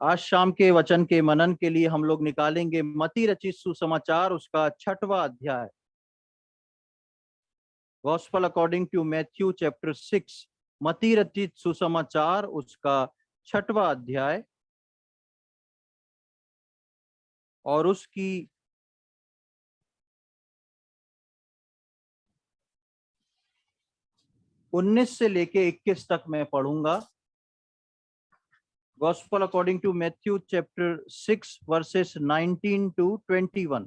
आज शाम के वचन के मनन के लिए हम लोग निकालेंगे मत्ती रचित सुसमाचार, उसका 6वां अध्याय। Gospel according to Matthew chapter 6, मत्ती रचित सुसमाचार, उसका 6वां अध्याय और उसकी 19 से लेके 21 तक मैं पढ़ूंगा। Gospel according to Matthew chapter 6 verses 19 to 21।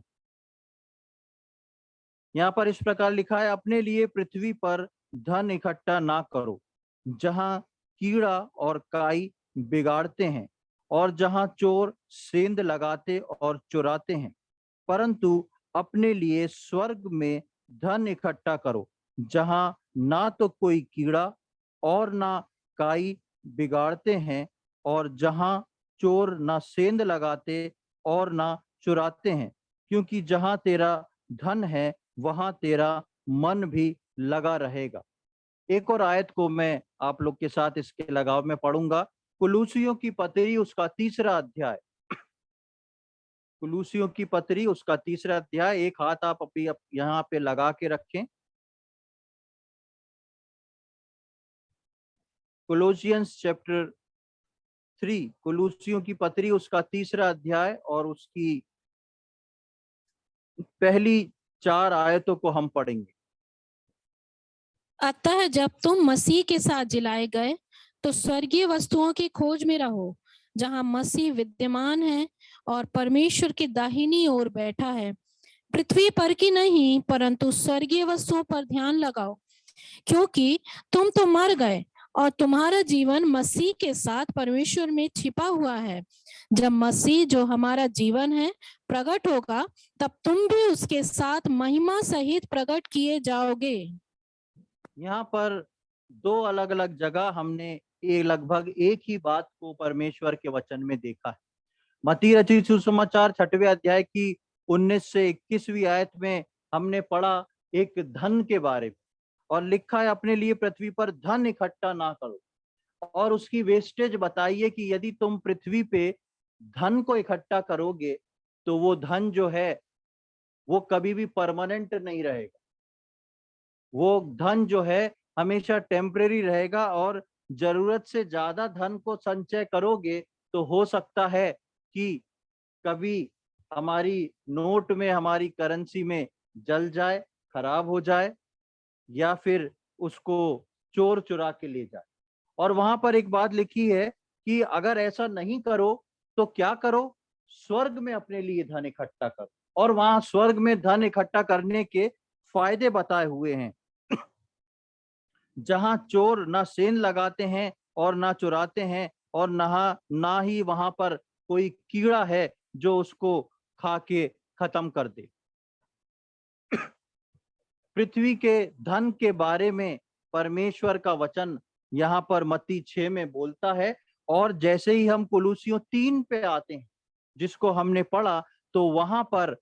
यहाँ पर इस प्रकार लिखा है, अपने लिए पृथ्वी पर धन इकट्ठा ना करो, जहां कीड़ा और काई बिगाड़ते हैं और जहां चोर सेंध लगाते और चुराते हैं, परंतु अपने लिए स्वर्ग में धन इकट्ठा करो, जहां ना तो कोई कीड़ा और ना काई बिगाड़ते हैं और जहां चोर ना सेंध लगाते और ना चुराते हैं, क्योंकि जहां तेरा धन है वहां तेरा मन भी लगा रहेगा। एक और आयत को मैं आप लोग के साथ इसके लगाव में पढ़ूंगा। कुलूसियों की पत्री, उसका 3रा अध्याय। कुलूसियों की पत्री, उसका 3रा अध्याय। एक हाथ आप अभी यहाँ पे लगा के रखें। कोलोसियंस चैप्टर 3, कुलूसियों की पत्री, उसका 3रा अध्याय और उसकी पहली 4 आयतों को हम पढ़ेंगे। अतः जब तुम मसीह के साथ जिलाए गए तो स्वर्गीय वस्तुओं की खोज में रहो, जहां मसीह विद्यमान है और परमेश्वर की दाहिनी ओर बैठा है। पृथ्वी पर की नहीं परंतु स्वर्गीय वस्तुओं पर ध्यान लगाओ, क्योंकि तुम तो मर गए और तुम्हारा जीवन मसीह के साथ परमेश्वर में छिपा हुआ है। जब मसीह जो हमारा जीवन है प्रकट होगा, तब तुम भी उसके साथ महिमा सहित प्रकट किए जाओगे। यहाँ पर 2 अलग अलग जगह हमने ये लगभग एक ही बात को परमेश्वर के वचन में देखा है। मत्ती रचित सुसमाचार 6वें अध्याय की 19 से 21वीं आयत में हमने पढ़ा एक धन के बारे में, और लिखा है अपने लिए पृथ्वी पर धन इकट्ठा ना करो। और उसकी वेस्टेज बताइए कि यदि तुम पृथ्वी पे धन को इकट्ठा करोगे तो वो धन जो है वो कभी भी परमानेंट नहीं रहेगा। वो धन जो है हमेशा टेम्परेरी रहेगा, और जरूरत से ज्यादा धन को संचय करोगे तो हो सकता है कि कभी हमारी नोट में, हमारी करेंसी में जल जाए, खराब हो जाए, या फिर उसको चोर चुरा के ले जाए। और वहां पर एक बात लिखी है कि अगर ऐसा नहीं करो तो क्या करो, स्वर्ग में अपने लिए धन इकट्ठा करो। और वहां स्वर्ग में धन इकट्ठा करने के फायदे बताए हुए हैं, जहां चोर ना सेंध लगाते हैं और ना चुराते हैं, और ना ही वहां पर कोई कीड़ा है जो उसको खा के खत्म कर दे। पृथ्वी के धन के बारे में परमेश्वर का वचन यहाँ पर मत्ती 6 में बोलता है। और जैसे ही हम कुलूसियों 3 पे आते हैं जिसको हमने पढ़ा, तो वहां पर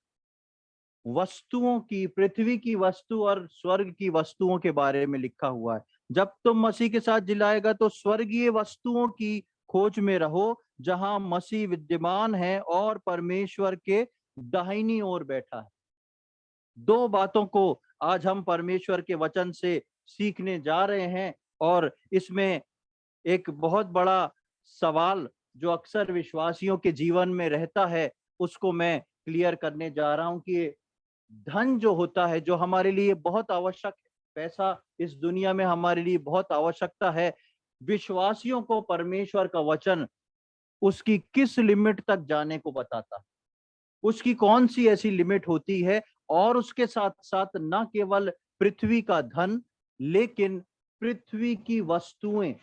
वस्तुओं की, पृथ्वी की वस्तु और स्वर्ग की वस्तुओं के बारे में लिखा हुआ है। जब तुम मसीह के साथ जिलाएगा तो स्वर्गीय वस्तुओं की खोज में रहो, जहां मसीह विद्यमान है और परमेश्वर के दाहिनी ओर बैठा है। 2 बातों को आज हम परमेश्वर के वचन से सीखने जा रहे हैं, और इसमें एक बहुत बड़ा सवाल जो अक्सर विश्वासियों के जीवन में रहता है उसको मैं क्लियर करने जा रहा हूं कि धन जो होता है, जो हमारे लिए बहुत आवश्यक है, पैसा इस दुनिया में हमारे लिए बहुत आवश्यकता है, विश्वासियों को परमेश्वर का वचन उसकी किस लिमिट तक जाने को बताता है। उसकी कौन सी ऐसी लिमिट होती है, और उसके साथ साथ न केवल पृथ्वी का धन, लेकिन पृथ्वी की वस्तुएं,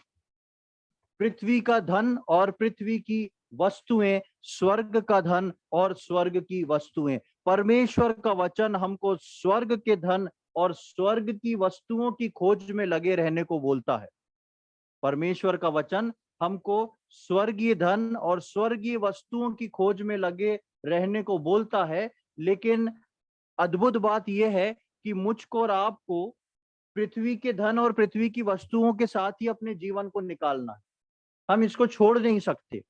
पृथ्वी का धन और पृथ्वी की वस्तुएं, स्वर्ग का धन और स्वर्ग की वस्तुएं। परमेश्वर का वचन हमको स्वर्ग के धन और स्वर्ग की वस्तुओं की खोज में लगे रहने को बोलता है। परमेश्वर का वचन हमको स्वर्गीय धन और स्वर्गीय वस्तुओं की खोज में लगे रहने को बोलता है। लेकिन अद्भुत बात यह है कि मुझको और आपको पृथ्वी के धन और पृथ्वी की वस्तुओं के साथ ही अपने जीवन को निकालना है। हम इसको छोड़ नहीं सकते।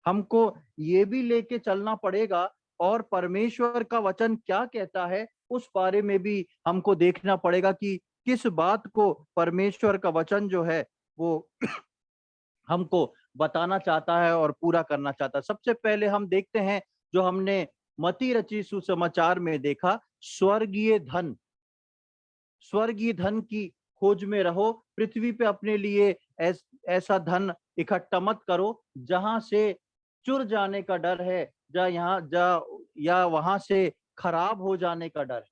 हमको ये भी लेके चलना पड़ेगा और परमेश्वर का वचन क्या कहता है उस बारे में भी हमको देखना पड़ेगा कि किस बात को परमेश्वर का वचन जो है वो हमको बताना चाहता है और पूरा करना चाहता है। सबसे पहले हम देखते हैं जो हमने मती रची सुसमाचार में देखा, स्वर्गीय धन। स्वर्गीय धन की खोज में रहो, पृथ्वी पे अपने लिए ऐसा धन इकट्ठा मत करो जहां से चुर जाने का डर है, या वहां से खराब हो जाने का डर है।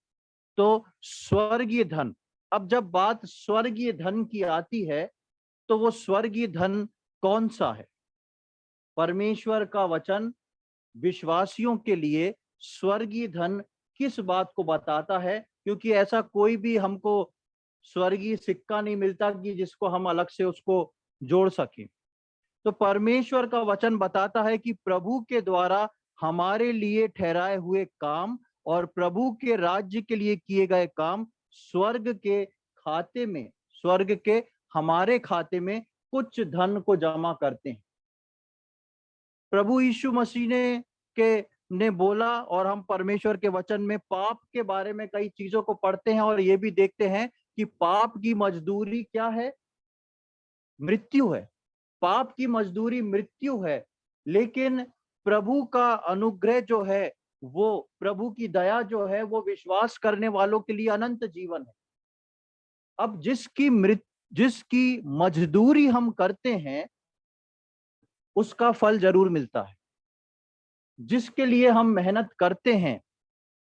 तो स्वर्गीय धन, अब जब बात स्वर्गीय धन की आती है तो वो स्वर्गीय धन कौन सा है? परमेश्वर का वचन विश्वासियों के लिए स्वर्गीय धन किस बात को बताता है? क्योंकि ऐसा कोई भी हमको स्वर्गीय सिक्का नहीं मिलता कि जिसको हम अलग से उसको जोड़ सकें। तो परमेश्वर का वचन बताता है कि प्रभु के द्वारा हमारे लिए ठहराए हुए काम और प्रभु के राज्य के लिए किए गए काम स्वर्ग के खाते में, स्वर्ग के हमारे खाते में कुछ धन को जमा करते हैं। प्रभु यीशु मसीह ने बोला, और हम परमेश्वर के वचन में पाप के बारे में कई चीजों को पढ़ते हैं और ये भी देखते हैं कि पाप की मजदूरी क्या है? मृत्यु है। पाप की मजदूरी मृत्यु है, लेकिन प्रभु का अनुग्रह जो है, वो प्रभु की दया जो है, वो विश्वास करने वालों के लिए अनंत जीवन है। अब जिसकी मजदूरी हम करते हैं उसका फल जरूर मिलता है। जिसके लिए हम मेहनत करते हैं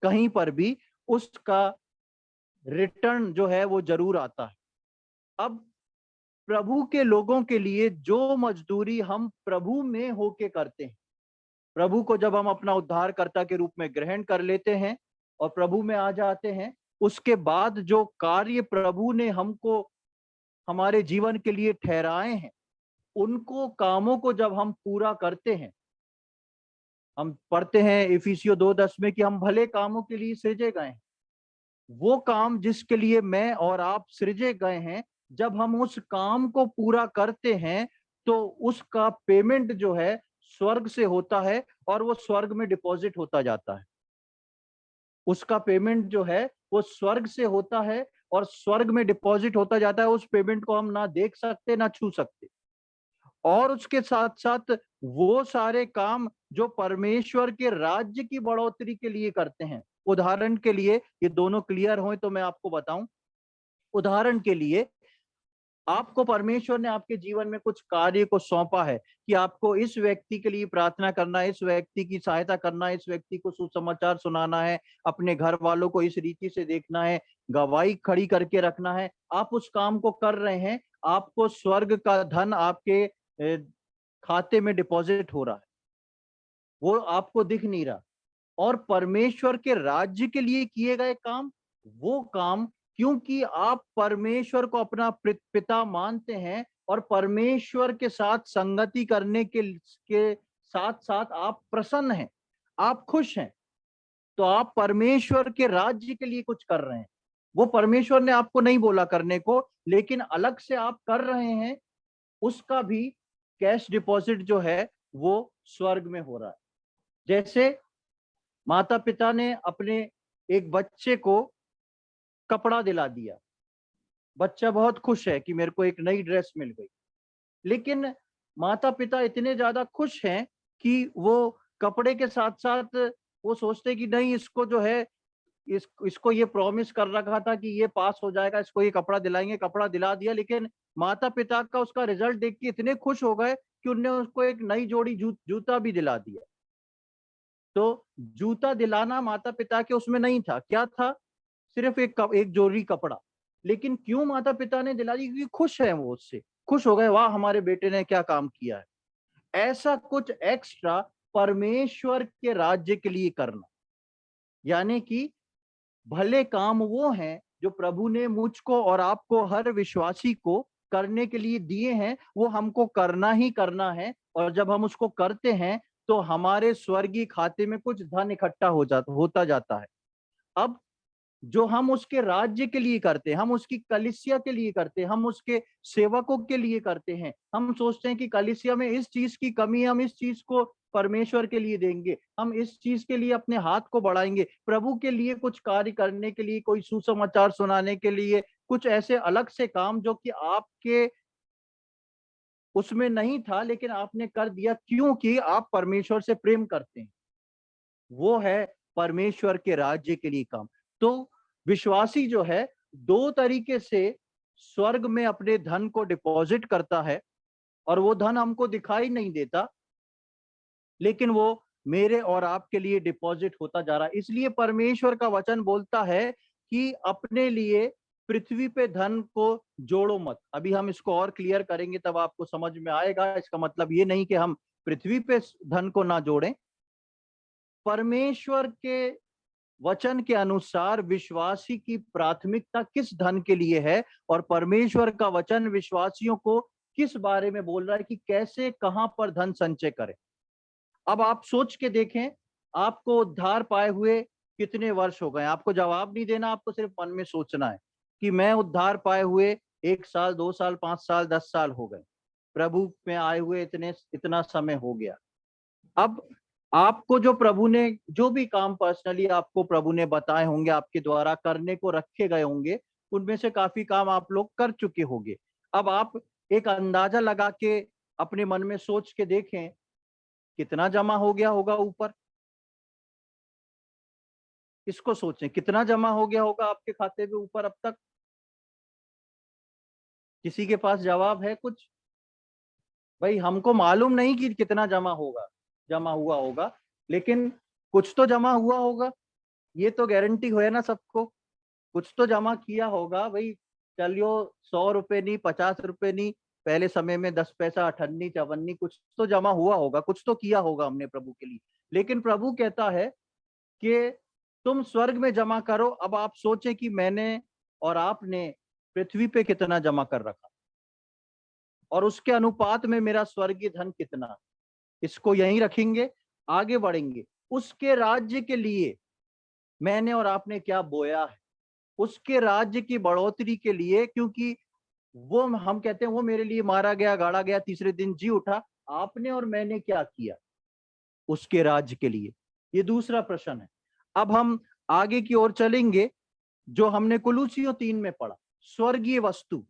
कहीं पर भी उसका रिटर्न जो है वो जरूर आता है। अब प्रभु के लोगों के लिए जो मजदूरी हम प्रभु में होके करते हैं, प्रभु को जब हम अपना उद्धारकर्ता के रूप में ग्रहण कर लेते हैं और प्रभु में आ जाते हैं, उसके बाद जो कार्य प्रभु ने हमको हमारे जीवन के लिए ठहराए हैं, उनको कामों को जब हम पूरा करते हैं, हम पढ़ते हैं इफिसियों 2:10 में कि हम भले कामों के लिए सृजे गए हैं। वो काम जिसके लिए मैं और आप सृजे गए हैं, जब हम उस काम को पूरा करते हैं तो उसका पेमेंट जो है स्वर्ग से होता है और वो स्वर्ग में डिपॉजिट होता जाता है। उसका पेमेंट जो है वो स्वर्ग से होता है और स्वर्ग में डिपॉजिट होता जाता है। उस पेमेंट को हम ना देख सकते ना छू सकते। और उसके साथ साथ वो सारे काम जो परमेश्वर के राज्य की बढ़ोतरी के लिए करते हैं। उदाहरण के लिए, ये दोनों क्लियर हों तो मैं आपको बताऊं। उदाहरण के लिए, आपको परमेश्वर ने आपके जीवन में कुछ कार्य को सौंपा है कि आपको इस व्यक्ति के लिए प्रार्थना करना है, इस व्यक्ति की सहायता करना है, इस व्यक्ति को सुसमाचार सुनाना है, अपने घर वालों को इस रीति से देखना है, गवाही खड़ी करके रखना है। आप उस काम को कर रहे हैं, आपको स्वर्ग का धन आपके खाते में डिपॉजिट हो रहा है, वो आपको दिख नहीं रहा। और परमेश्वर के राज्य के लिए किए गए काम, वो काम, क्योंकि आप परमेश्वर को अपना पिता मानते हैं और परमेश्वर के साथ संगति करने के साथ साथ आप प्रसन्न हैं, आप खुश हैं, तो आप परमेश्वर के राज्य के लिए कुछ कर रहे हैं। वो परमेश्वर ने आपको नहीं बोला करने को, लेकिन अलग से आप कर रहे हैं। उसका भी कैश डिपॉजिट जो है वो स्वर्ग में हो रहा है। जैसे माता पिता ने अपने एक बच्चे को कपड़ा दिला दिया, बच्चा बहुत खुश है कि मेरे को एक नई ड्रेस मिल गई, लेकिन माता पिता इतने ज्यादा खुश हैं कि वो कपड़े के साथ साथ वो सोचते कि नहीं, इसको जो है इसको ये प्रॉमिस कर रखा था कि ये पास हो जाएगा, इसको ये कपड़ा दिलाएंगे, कपड़ा दिला दिया। लेकिन माता पिता का उसका रिजल्ट देख के इतने खुश हो गए कि उनने उसको एक नई जोड़ी जूता भी दिला दिया। तो जूता दिलाना माता पिता के उसमें नहीं था, क्या था? सिर्फ एक जोड़ी कपड़ा। लेकिन क्यों माता पिता ने दिला दी? क्योंकि खुश है, वो उससे खुश हो गए, वाह हमारे बेटे ने क्या काम किया है। ऐसा कुछ एक्स्ट्रा परमेश्वर के राज्य के लिए करना, यानी कि भले काम वो हैं जो प्रभु ने मुझको और आपको, हर विश्वासी को करने के लिए दिए हैं, वो हमको करना ही करना है। और जब हम उसको करते हैं तो हमारे स्वर्गीय खाते में कुछ धन इकट्ठा होता जाता है। अब जो हम उसके राज्य के लिए करते हैं, हम उसकी कलीसिया के लिए करते हैं, हम उसके सेवकों के लिए करते हैं। हम सोचते हैं कि कलीसिया में इस चीज की कमी है, हम इस चीज को परमेश्वर के लिए देंगे, हम इस चीज के लिए अपने हाथ को बढ़ाएंगे, प्रभु के लिए कुछ कार्य करने के लिए, कोई सुसमाचार सुनाने के लिए, कुछ ऐसे अलग से काम जो कि आपके उसमें नहीं था लेकिन आपने कर दिया क्योंकि आप परमेश्वर से प्रेम करते हैं, वो है परमेश्वर के राज्य के लिए काम। तो विश्वासी जो है दो तरीके से स्वर्ग में अपने धन को डिपॉजिट करता है, और वो धन हमको दिखाई नहीं देता लेकिन वो मेरे और आपके लिए डिपॉजिट होता जा रहा है। इसलिए परमेश्वर का वचन बोलता है कि अपने लिए पृथ्वी पे धन को जोड़ो मत। अभी हम इसको और क्लियर करेंगे तब आपको समझ में आएगा। इसका मतलब ये नहीं कि हम पृथ्वी पे धन को ना जोड़ें। परमेश्वर के वचन के अनुसार विश्वासी की प्राथमिकता किस धन के लिए है, और परमेश्वर का वचन विश्वासियों को किस बारे में बोल रहा है कि कैसे कहां पर धन संचय करें। अब आप सोच के देखें, आपको उद्धार पाए हुए कितने वर्ष हो गए। आपको जवाब नहीं देना, आपको सिर्फ मन में सोचना है कि मैं उद्धार पाए हुए 1 साल, 2 साल, 5 साल, 10 साल हो गए, प्रभु में आए हुए इतना समय हो गया। अब आपको जो प्रभु ने जो भी काम पर्सनली आपको प्रभु ने बताए होंगे, आपके द्वारा करने को रखे गए होंगे, उनमें से काफी काम आप लोग कर चुके होंगे। अब आप एक अंदाजा लगा के अपने मन में सोच के देखें कितना जमा हो गया होगा ऊपर। इसको सोचें कितना जमा हो गया होगा आपके खाते में ऊपर अब तक। किसी के पास जवाब है कुछ? भाई हमको मालूम नहीं कि कितना जमा हुआ होगा, लेकिन कुछ तो जमा हुआ होगा, ये तो गारंटी है ना सबको। कुछ तो जमा किया होगा भाई। चलियो 100 रुपए नहीं, 50 रुपए नहीं, पहले समय में 10 पैसा, अठन्नी, चवन्नी, कुछ तो जमा हुआ होगा, कुछ तो किया होगा हमने प्रभु के लिए। लेकिन प्रभु कहता है कि तुम स्वर्ग में जमा करो। अब आप सोचें कि मैंने और आपने पृथ्वी पे कितना जमा कर रखा, और उसके अनुपात में मेरा स्वर्गीय धन कितना। इसको यहीं रखेंगे, आगे बढ़ेंगे। उसके राज्य के लिए मैंने और आपने क्या बोया है, उसके राज्य की बढ़ोतरी के लिए, क्योंकि वो हम कहते हैं वो मेरे लिए मारा गया, गाड़ा गया, तीसरे दिन जी उठा। आपने और मैंने क्या किया उसके राज्य के लिए, ये दूसरा प्रश्न है। अब हम आगे की ओर चलेंगे, जो हमने कुलुसियों 3 में पढ़ा, स्वर्गीय वस्तु।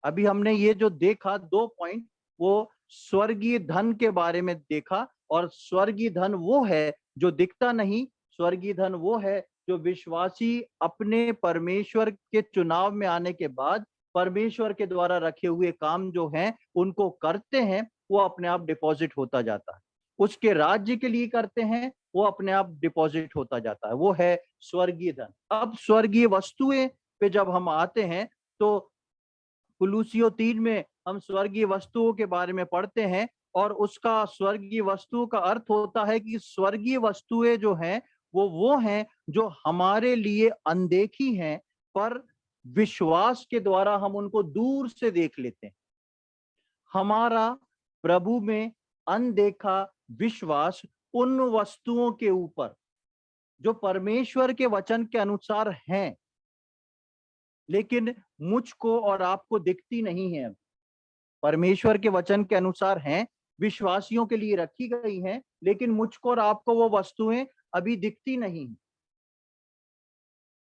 अभी हमने ये जो देखा 2 पॉइंट, वो स्वर्गीय धन के बारे में देखा। और स्वर्गीय धन वो है जो दिखता नहीं, स्वर्गीय धन वो है जो विश्वासी अपने परमेश्वर के चुनाव में आने के बाद परमेश्वर के द्वारा रखे हुए काम जो हैं उनको करते हैं, वो अपने आप डिपॉजिट होता जाता है। उसके राज्य के लिए करते हैं, वो अपने आप डिपॉजिट होता जाता है, वो है स्वर्गीय धन। अब स्वर्गीय वस्तुएं पे जब हम आते हैं तो कुलुसियों 3 में हम स्वर्गीय वस्तुओं के बारे में पढ़ते हैं, और उसका स्वर्गीय वस्तुओं का अर्थ होता है कि स्वर्गीय वस्तुएं जो हैं वो हैं जो हमारे लिए अनदेखी हैं, पर विश्वास के द्वारा हम उनको दूर से देख लेते हैं। हमारा प्रभु में अनदेखा विश्वास उन वस्तुओं के ऊपर जो परमेश्वर के वचन के अनुसार हैं, लेकिन मुझको और आपको दिखती नहीं है। परमेश्वर के वचन के अनुसार हैं, विश्वासियों के लिए रखी गई हैं, लेकिन मुझको और आपको वो वस्तुएं अभी दिखती नहीं।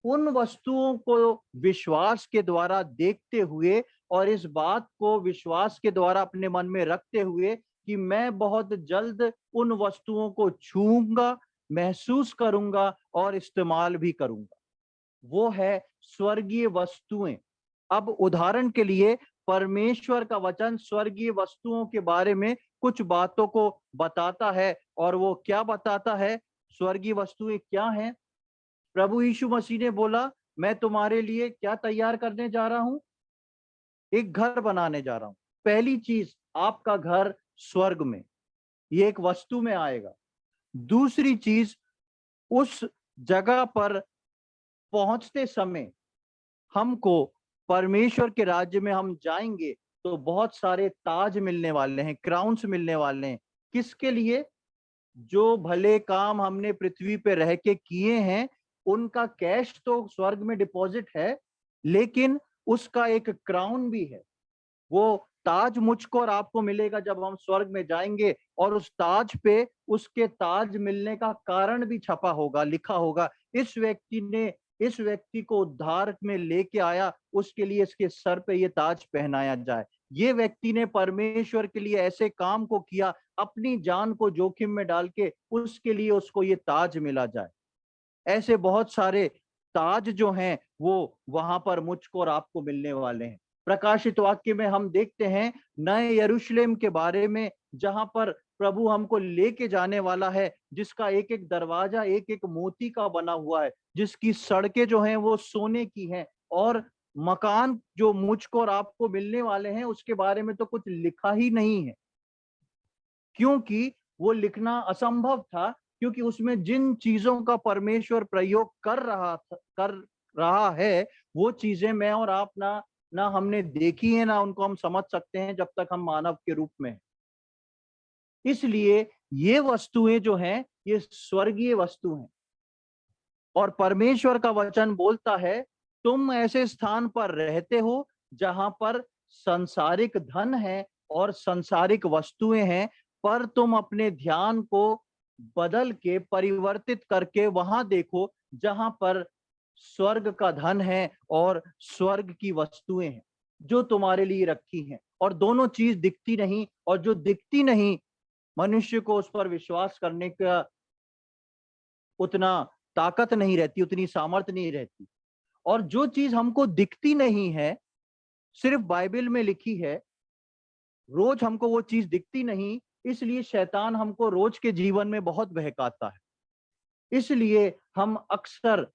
उन वस्तुओं को विश्वास के द्वारा देखते हुए और इस बात को विश्वास के द्वारा अपने मन में रखते हुए कि मैं बहुत जल्द उन वस्तुओं को छूऊंगा, महसूस करूंगा और इस्तेमाल भी करूंगा, वो है स्वर्गीय वस्तुएं। अब उदाहरण के लिए परमेश्वर का वचन स्वर्गीय वस्तुओं के बारे में कुछ बातों को बताता है, और वो क्या बताता है, स्वर्गीय वस्तुएं क्या हैं। प्रभु यीशु मसीह ने बोला, मैं तुम्हारे लिए क्या तैयार करने जा रहा हूं, एक घर बनाने जा रहा हूं। पहली चीज, आपका घर स्वर्ग में, ये एक वस्तु में आएगा। दूसरी चीज, उस जगह पर पहुंचते समय हमको परमेश्वर के राज्य में हम जाएंगे तो बहुत सारे ताज मिलने वाले हैं, क्राउन्स मिलने वाले हैं। किसके लिए? जो भले काम हमने पृथ्वी पे रह के किए हैं उनका कैश तो स्वर्ग में डिपॉजिट है, लेकिन उसका एक क्राउन भी है। वो ताज मुझको और आपको मिलेगा जब हम स्वर्ग में जाएंगे, और उस ताज पे उसके ताज मिलने का कारण भी छपा होगा, लिखा होगा, इस व्यक्ति को उद्धार में लेके आया, उसके लिए इसके सर पे ये ताज पहनाया जाए। ये व्यक्ति ने परमेश्वर के लिए ऐसे काम को किया, अपनी जान को जोखिम में डाल के, उसके लिए उसको ये ताज मिला जाए। ऐसे बहुत सारे ताज जो हैं वो वहां पर मुझको और आपको मिलने वाले हैं। प्रकाशित वाक्य में हम देखते हैं नए यरूशलेम के बारे में, जहां पर प्रभु हमको लेके जाने वाला है, जिसका एक एक दरवाजा एक एक मोती का बना हुआ है, जिसकी सड़कें जो हैं वो सोने की हैं, और मकान जो मुझको और आपको मिलने वाले हैं उसके बारे में तो कुछ लिखा ही नहीं है, क्योंकि वो लिखना असंभव था, क्योंकि उसमें जिन चीजों का परमेश्वर प्रयोग कर रहा है, वो चीजें मैं और आप ना हमने देखी है, ना उनको हम समझ सकते हैं जब तक हम मानव के रूप में हैं। इसलिए ये वस्तुएं जो हैं ये स्वर्गीय वस्तु हैं, और परमेश्वर का वचन बोलता है तुम ऐसे स्थान पर रहते हो जहां पर संसारिक धन है और संसारिक वस्तुएं हैं, पर तुम अपने ध्यान को बदल के परिवर्तित करके वहां देखो जहां पर स्वर्ग का धन है और स्वर्ग की वस्तुएं हैं जो तुम्हारे लिए रखी हैं। और दोनों चीज दिखती नहीं, और जो दिखती नहीं मनुष्य को उस पर विश्वास करने का उतना ताकत नहीं रहती, उतनी सामर्थ्य नहीं रहती। और जो चीज हमको दिखती नहीं है, सिर्फ बाइबल में लिखी है, रोज हमको वो चीज दिखती नहीं, इसलिए शैतान हमको रोज के जीवन में बहुत बहकाता है। इसलिए हम अक्सर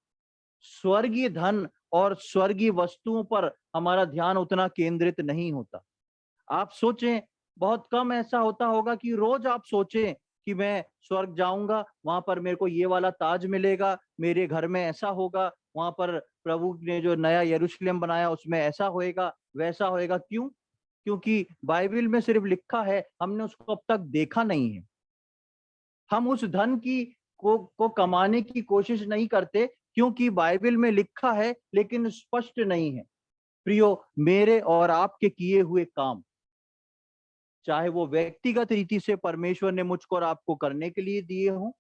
स्वर्गीय धन और स्वर्गीय वस्तुओं पर हमारा ध्यान उतना केंद्रित नहीं होता। आप सोचें, बहुत कम ऐसा होता होगा कि रोज आप सोचें कि मैं स्वर्ग जाऊंगा, वहां पर मेरे को ये वाला ताज मिलेगा, मेरे घर में ऐसा होगा, वहां पर प्रभु ने जो नया यरूशलेम बनाया उसमें ऐसा होएगा, वैसा होएगा। क्यों? क्योंकि बाइबल में सिर्फ लिखा है, हमने उसको अब तक देखा नहीं है। हम उस धन की को कमाने की कोशिश नहीं करते, क्योंकि बाइबल में लिखा है लेकिन स्पष्ट नहीं है। प्रियो, मेरे और आपके किए हुए काम, चाहे वो व्यक्तिगत रीति से परमेश्वर ने मुझको और आपको करने के लिए दिए हों,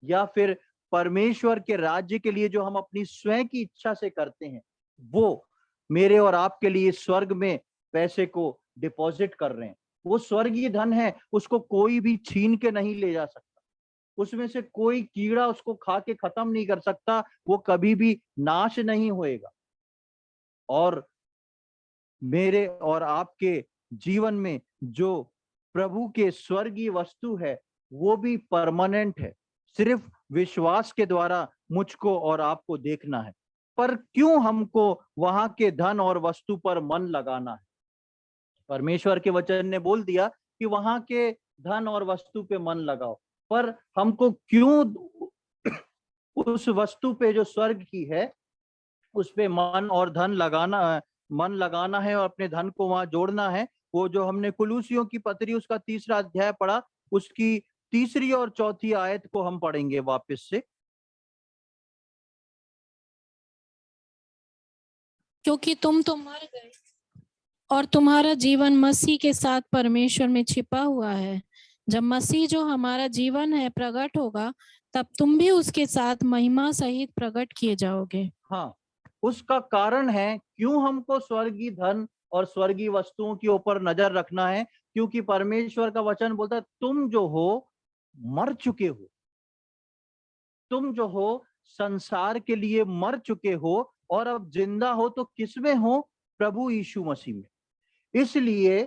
या फिर परमेश्वर के राज्य के लिए जो हम अपनी स्वयं की इच्छा से करते हैं, वो मेरे और आपके लिए स्वर्ग में पैसे को डिपॉजिट कर रहे हैं। वो स्वर्गीय धन है, उसको कोई भी छीन के नहीं ले जा सकता, उसमें से कोई कीड़ा उसको खा के खत्म नहीं कर सकता, वो कभी भी नाश नहीं होएगा। और मेरे और आपके जीवन में जो प्रभु के स्वर्गीय वस्तु है वो भी परमानेंट है, सिर्फ विश्वास के द्वारा मुझको और आपको देखना है। पर क्यों हमको वहां के धन और वस्तु पर मन लगाना है? परमेश्वर के वचन ने बोल दिया कि वहां के धन और वस्तु पे मन लगाओ, पर हमको क्यों उस वस्तु पे जो स्वर्ग की है उस पे मन लगाना है और अपने धन को वहां जोड़ना है? वो जो हमने कुलूसियों की पत्री उसका 3रा अध्याय पढ़ा, उसकी 3री और 4थी आयत को हम पढ़ेंगे वापस से। क्योंकि तुम तो मर गए और तुम्हारा जीवन मसीह के साथ परमेश्वर में छिपा हुआ है। जब मसीह जो हमारा जीवन है प्रकट होगा, तब तुम भी उसके साथ महिमा सहित प्रकट किए जाओगे। हाँ, उसका कारण है क्यों हमको स्वर्गीय धन और स्वर्गीय वस्तुओं के ऊपर नजर रखना है, क्योंकि परमेश्वर का वचन बोलता है तुम जो हो मर चुके हो, तुम जो हो संसार के लिए मर चुके हो, और अब जिंदा हो तो किसमें हो? प्रभु यीशु मसीह में। इसलिए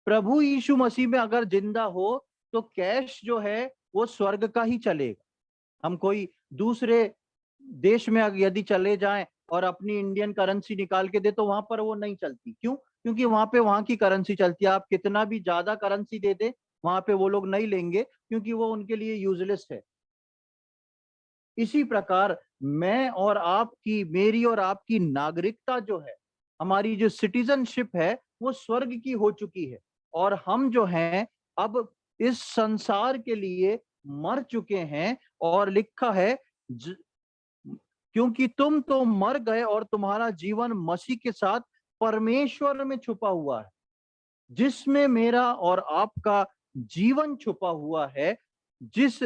प्रभु यीशु मसीह में अगर जिंदा हो तो कैश जो है वो स्वर्ग का ही चलेगा। हम कोई दूसरे देश में यदि चले जाएं और अपनी इंडियन करेंसी निकाल के दे तो वहां पर वो नहीं चलती। क्यों? क्योंकि वहां पे वहां की करेंसी चलती है। आप कितना भी ज्यादा करेंसी दे दे, वहां पे वो लोग नहीं लेंगे, क्योंकि वो उनके लिए यूजलेस है। इसी प्रकार मैं और आपकी, मेरी और आपकी नागरिकता जो है, हमारी जो सिटीजनशिप है वो स्वर्ग की हो चुकी है, और हम जो हैं अब इस संसार के लिए मर चुके हैं। और लिखा है क्योंकि तुम तो मर गए और तुम्हारा जीवन मसीह के साथ परमेश्वर में छुपा हुआ है। जिसमें मेरा और आपका जीवन छुपा हुआ है, जिस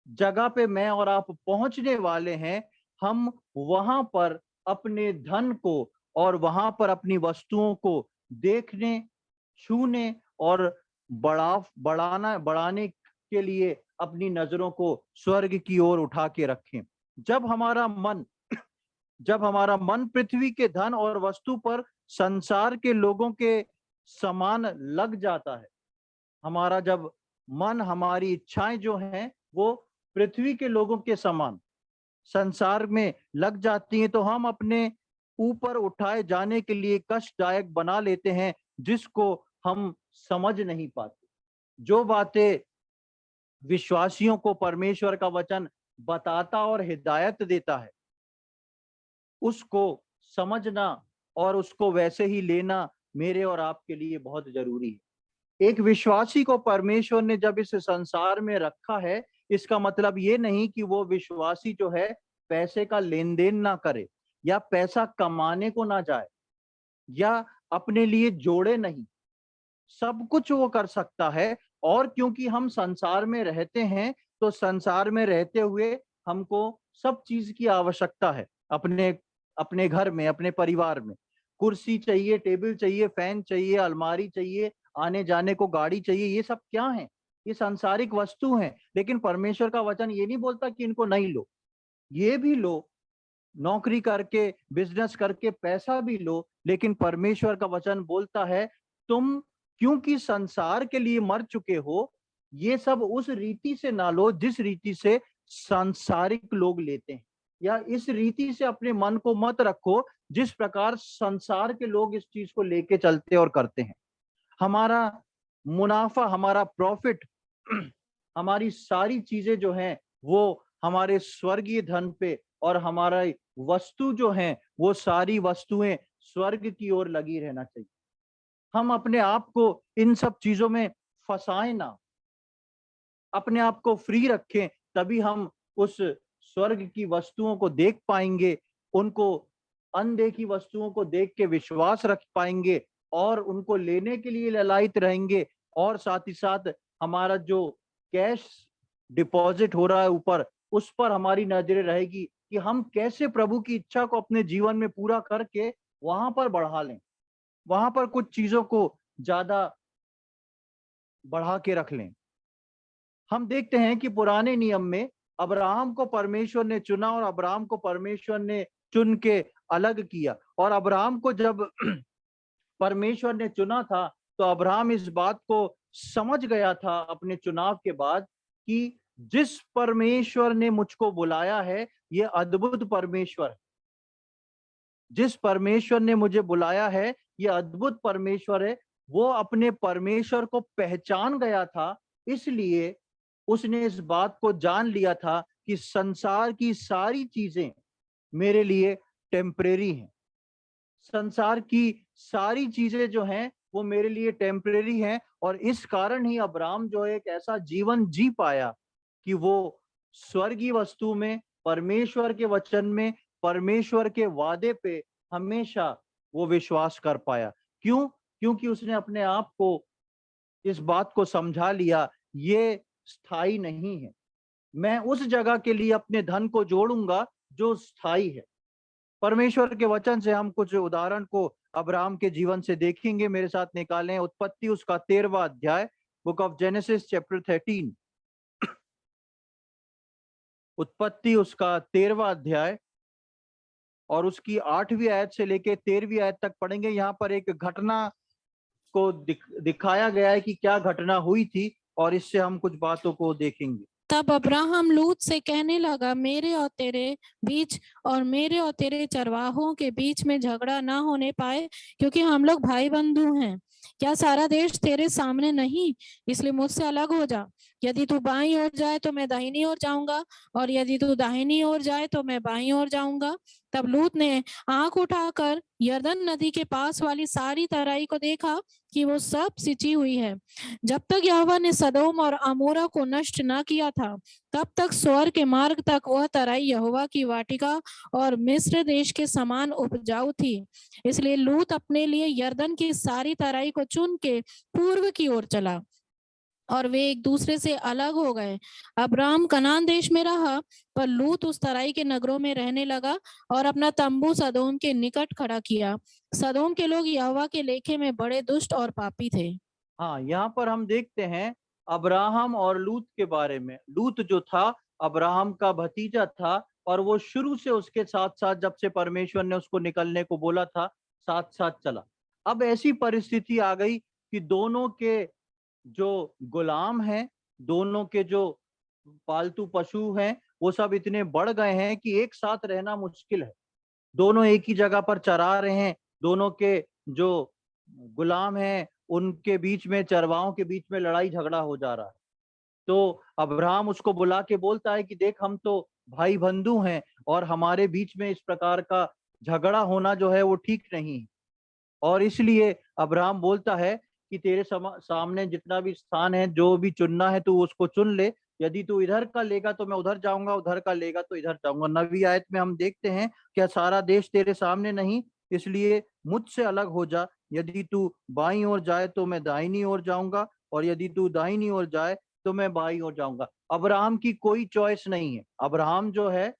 जगह पे मैं और आप पहुंचने वाले हैं, हम वहां पर अपने धन को और वहां पर अपनी वस्तुओं को देखने, छूने और बढ़ाने के लिए अपनी नजरों को स्वर्ग की ओर उठा के रखें। जब हमारा मन जब हमारा मन पृथ्वी के धन और वस्तु पर संसार के लोगों के समान लग जाता है, हमारा जब मन, हमारी इच्छाएं जो हैं वो पृथ्वी के लोगों के समान संसार में लग जाती हैं, तो हम अपने ऊपर उठाए जाने के लिए कष्टदायक बना लेते हैं, जिसको हम समझ नहीं पाते। जो बातें विश्वासियों को परमेश्वर का वचन बताता और हिदायत देता है, उसको समझना और उसको वैसे ही लेना मेरे और आपके लिए बहुत जरूरी है। एक विश्वासी को परमेश्वर ने जब इस संसार में रखा है, इसका मतलब ये नहीं कि वो विश्वासी जो है पैसे का लेन देन ना करे, या पैसा कमाने को ना जाए, या अपने लिए जोड़े नहीं। सब कुछ वो कर सकता है। और क्योंकि हम संसार में रहते हैं, तो संसार में रहते हुए हमको सब चीज की आवश्यकता है। अपने अपने घर में, अपने परिवार में कुर्सी चाहिए, टेबल चाहिए, फैन चाहिए, अलमारी चाहिए, आने जाने को गाड़ी चाहिए। ये सब क्या है? ये सांसारिक वस्तु हैं। लेकिन परमेश्वर का वचन ये नहीं बोलता कि इनको नहीं लो, ये भी लो, नौकरी करके, बिजनेस करके पैसा भी लो। लेकिन परमेश्वर का वचन बोलता है, तुम क्योंकि संसार के लिए मर चुके हो, ये सब उस रीति से ना लो जिस रीति से सांसारिक लोग लेते हैं, या इस रीति से अपने मन को मत रखो जिस प्रकार संसार के लोग इस चीज को लेके चलते और करते हैं। हमारा मुनाफा, हमारा प्रॉफिट, हमारी सारी चीजें जो हैं वो हमारे स्वर्गीय धन पे, और हमारा वस्तु जो है वो सारी वस्तुएं स्वर्ग की ओर लगी रहना चाहिए। हम अपने आप को इन सब चीजों में फंसाएं ना, अपने आप को फ्री रखें, तभी हम उस स्वर्ग की वस्तुओं को देख पाएंगे, उनको, अनदेखी वस्तुओं को देख के विश्वास रख पाएंगे और उनको लेने के लिए ललायित रहेंगे। और साथ ही साथ हमारा जो कैश डिपॉजिट हो रहा है ऊपर, उस पर हमारी नजरें रहेगी कि हम कैसे प्रभु की इच्छा को अपने जीवन में पूरा करके वहां पर बढ़ा लें, वहां पर कुछ चीजों को ज्यादा बढ़ा के रख लें। हम देखते हैं कि पुराने नियम में अब्राहम को परमेश्वर ने चुना और अब्राहम को परमेश्वर ने चुन के अलग किया। और अब्राहम को जब परमेश्वर ने चुना था, तो अब्राहम इस बात को समझ गया था अपने चुनाव के बाद कि जिस परमेश्वर ने मुझको बुलाया है, ये अद्भुत परमेश्वर है। जिस परमेश्वर ने मुझे बुलाया है, ये अद्भुत परमेश्वर है। वो अपने परमेश्वर को पहचान गया था, इसलिए उसने इस बात को जान लिया था कि संसार की सारी चीजें मेरे लिए टेम्परेरी हैं। संसार की सारी चीजें जो हैं वो मेरे लिए टेम्परेरी हैं। और इस कारण ही अब्राहम जो है एक ऐसा जीवन जी पाया कि वो स्वर्गीय वस्तु में, परमेश्वर के वचन में, परमेश्वर के वादे पे हमेशा वो विश्वास कर पाया। क्यों? क्योंकि उसने अपने आप को इस बात को समझा लिया, ये स्थायी नहीं है। मैं उस जगह के लिए अपने धन को जोड़ूंगा जो स्थायी है। परमेश्वर के वचन से हम कुछ उदाहरण को अब्राहम के जीवन से देखेंगे। मेरे साथ निकालें उत्पत्ति उसका 13वां अध्याय, बुक ऑफ जेनेसिस चैप्टर 13। उत्पत्ति उसका 13वां अध्याय और उसकी 8वीं आयत से लेके 13वीं आयत तक पढ़ेंगे। यहाँ पर एक घटना को दिखाया गया है कि क्या घटना हुई थी, और इससे हम कुछ बातों को देखेंगे। तब अब्राहम लूत से कहने लगा, मेरे और तेरे बीच और मेरे और तेरे चरवाहों के बीच में झगड़ा ना होने पाए, क्योंकि हम लोग भाई बंधु हैं। क्या सारा देश तेरे सामने नहीं? इसलिए मुझसे अलग हो जा। यदि तू बाईं ओर जाए तो मैं दाहिनी ओर जाऊंगा, और यदि तू दाहिनी ओर जाए तो मैं बाईं ओर जाऊंगा। तब लूत ने आंख उठाकर यरदन नदी के पास वाली सारी तराई को देखा कि वो सब सिंची हुई है। जब तक यहोवा ने सदोम और अमोरा को नष्ट न किया था, तब तक स्वर्ग के मार्ग तक वह तराई यहोवा की वाटिका और मिस्र देश के समान उपजाऊ थी। इसलिए लूत अपने लिए यरदन की सारी तराई को चुन के पूर्व की ओर चला और वे एक दूसरे से अलग हो गए। अब्राम कनान देश में रहा, पर लूत उस तराई के नगरों में रहने लगा और अपना तंबू सदोम के निकट खड़ा किया। सदोम के लोग यहोवा के लेखे में बड़े दुष्ट और पापी थे। हाँ, यहाँ पर हम देखते हैं अब्राहम और लूत के बारे में। लूत जो था अब्राहम का भतीजा था और वो शुरू से उसके साथ साथ, जब से परमेश्वर ने उसको निकलने को बोला था, साथ साथ चला। अब ऐसी परिस्थिति आ गई कि दोनों के जो गुलाम हैं, दोनों के जो पालतू पशु हैं, वो सब इतने बढ़ गए हैं कि एक साथ रहना मुश्किल है। दोनों एक ही जगह पर चरा रहे हैं। दोनों के जो गुलाम हैं, उनके बीच में, चरवाहों के बीच में लड़ाई झगड़ा हो जा रहा है। तो अब्राहम उसको बुला के बोलता है कि देख, हम तो भाई बंधु हैं और हमारे बीच में इस प्रकार का झगड़ा होना जो है वो ठीक नहीं है। और इसलिए अब्राहम बोलता है कि तेरे सामने जितना भी स्थान है, जो भी चुनना है तू उसको चुन ले। यदि तू इधर का लेगा तो मैं उधर जाऊंगा, उधर का लेगा तो इधर जाऊंगा। 9वीं आयत में हम देखते हैं, क्या सारा देश तेरे सामने नहीं, इसलिए मुझसे अलग हो जा। यदि तू बाईं ओर जाए तो मैं दाहिनी ओर जाऊंगा, और यदि तू दाहिनी ओर जाए तो मैं बाईं ओर जाऊंगा। अब्राहम की कोई चॉइस नहीं है। अब्राहम जो है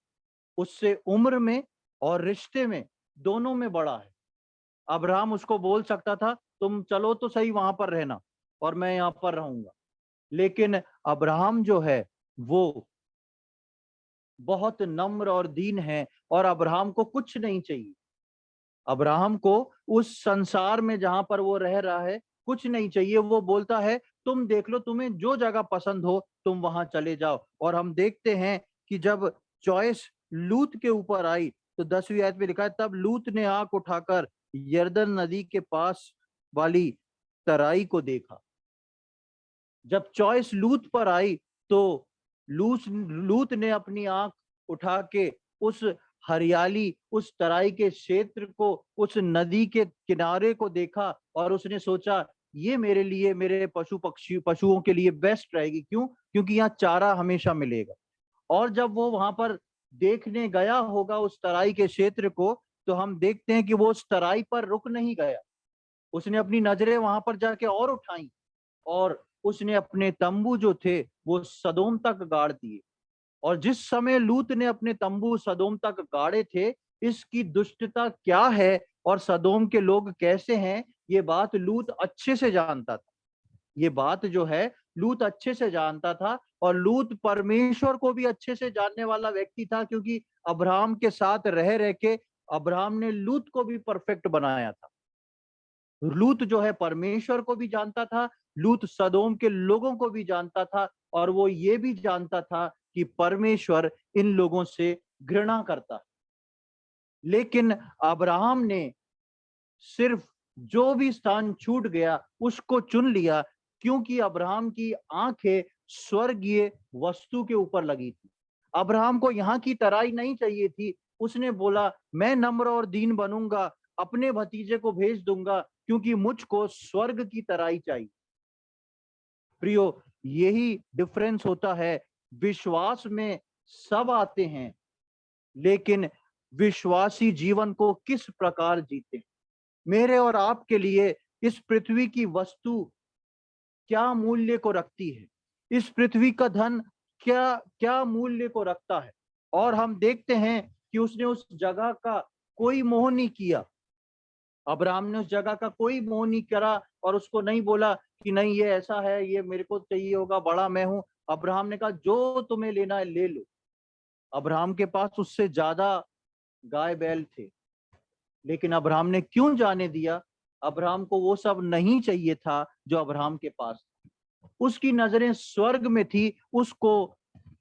उससे उम्र में और रिश्ते में, दोनों में बड़ा है। अब्राहम उसको बोल सकता था तुम चलो तो सही वहां पर रहना और मैं यहाँ पर रहूंगा, लेकिन अब्राहम जो है वो बहुत नम्र और दीन है और अब्राहम को कुछ नहीं चाहिए। अब्राहम को उस संसार में जहां पर वो रह रहा है कुछ नहीं चाहिए। वो बोलता है तुम देख लो, तुम्हें जो जगह पसंद हो तुम वहां चले जाओ। और हम देखते हैं कि जब चॉइस लूत के ऊपर आई तो 10वीं आयत में लिखा है, तब लूत ने आंख उठाकर यरदन नदी के पास वाली तराई को देखा। जब चॉइस लूत पर आई तो लूत ने अपनी आंख उठा के उस हरियाली, उस तराई के क्षेत्र को, उस नदी के किनारे को देखा और उसने सोचा ये मेरे लिए, मेरे पशुओं के लिए बेस्ट रहेगी। क्यों? क्योंकि यहाँ चारा हमेशा मिलेगा। और जब वो वहां पर देखने गया होगा उस तराई के क्षेत्र को, तो हम देखते हैं कि वो उस तराई पर रुक नहीं गया। उसने अपनी नजरें वहां पर जाके और उठाई और उसने अपने तंबू जो थे वो सदोम तक गाड़ दिए। और जिस समय लूत ने अपने तंबू सदोम तक गाड़े थे, इसकी दुष्टता क्या है और सदोम के लोग कैसे हैं, ये बात लूत अच्छे से जानता था। ये बात जो है लूत अच्छे से जानता था। और लूत परमेश्वर को भी अच्छे से जानने वाला व्यक्ति था, क्योंकि अब्राहम के साथ रह रह के अब्राहम ने लूत को भी परफेक्ट बनाया था। लूत जो है परमेश्वर को भी जानता था, लूत सदोम के लोगों को भी जानता था, और वो ये भी जानता था कि परमेश्वर इन लोगों से घृणा करता है। लेकिन अब्राहम ने सिर्फ जो भी स्थान छूट गया उसको चुन लिया, क्योंकि अब्राहम की आंखें स्वर्गीय वस्तु के ऊपर लगी थी। अब्राहम को यहाँ की तराई नहीं चाहिए थी। उसने बोला मैं नम्र और दीन बनूंगा, अपने भतीजे को भेज दूंगा, क्योंकि मुझको स्वर्ग की तराई चाहिए। प्रियो, यही डिफरेंस होता है। विश्वास में सब आते हैं, लेकिन विश्वासी जीवन को किस प्रकार जीते। मेरे और आपके लिए इस पृथ्वी की वस्तु क्या मूल्य को रखती है, इस पृथ्वी का धन क्या क्या मूल्य को रखता है। और हम देखते हैं कि उसने उस जगह का कोई मोह नहीं किया। अब्राहम ने उस जगह का कोई मोह नहीं करा और उसको नहीं बोला कि नहीं ये ऐसा है, ये मेरे को चाहिए होगा, बड़ा मैं हूं। अब्राहम ने कहा जो तुम्हें लेना है ले लो। अब्राहम के पास उससे ज्यादा गाय बैल थे, लेकिन अब्राहम ने क्यों जाने दिया? अब्राहम को वो सब नहीं चाहिए था जो अब्राहम के पास था। उसकी नजरें स्वर्ग में थी। उसको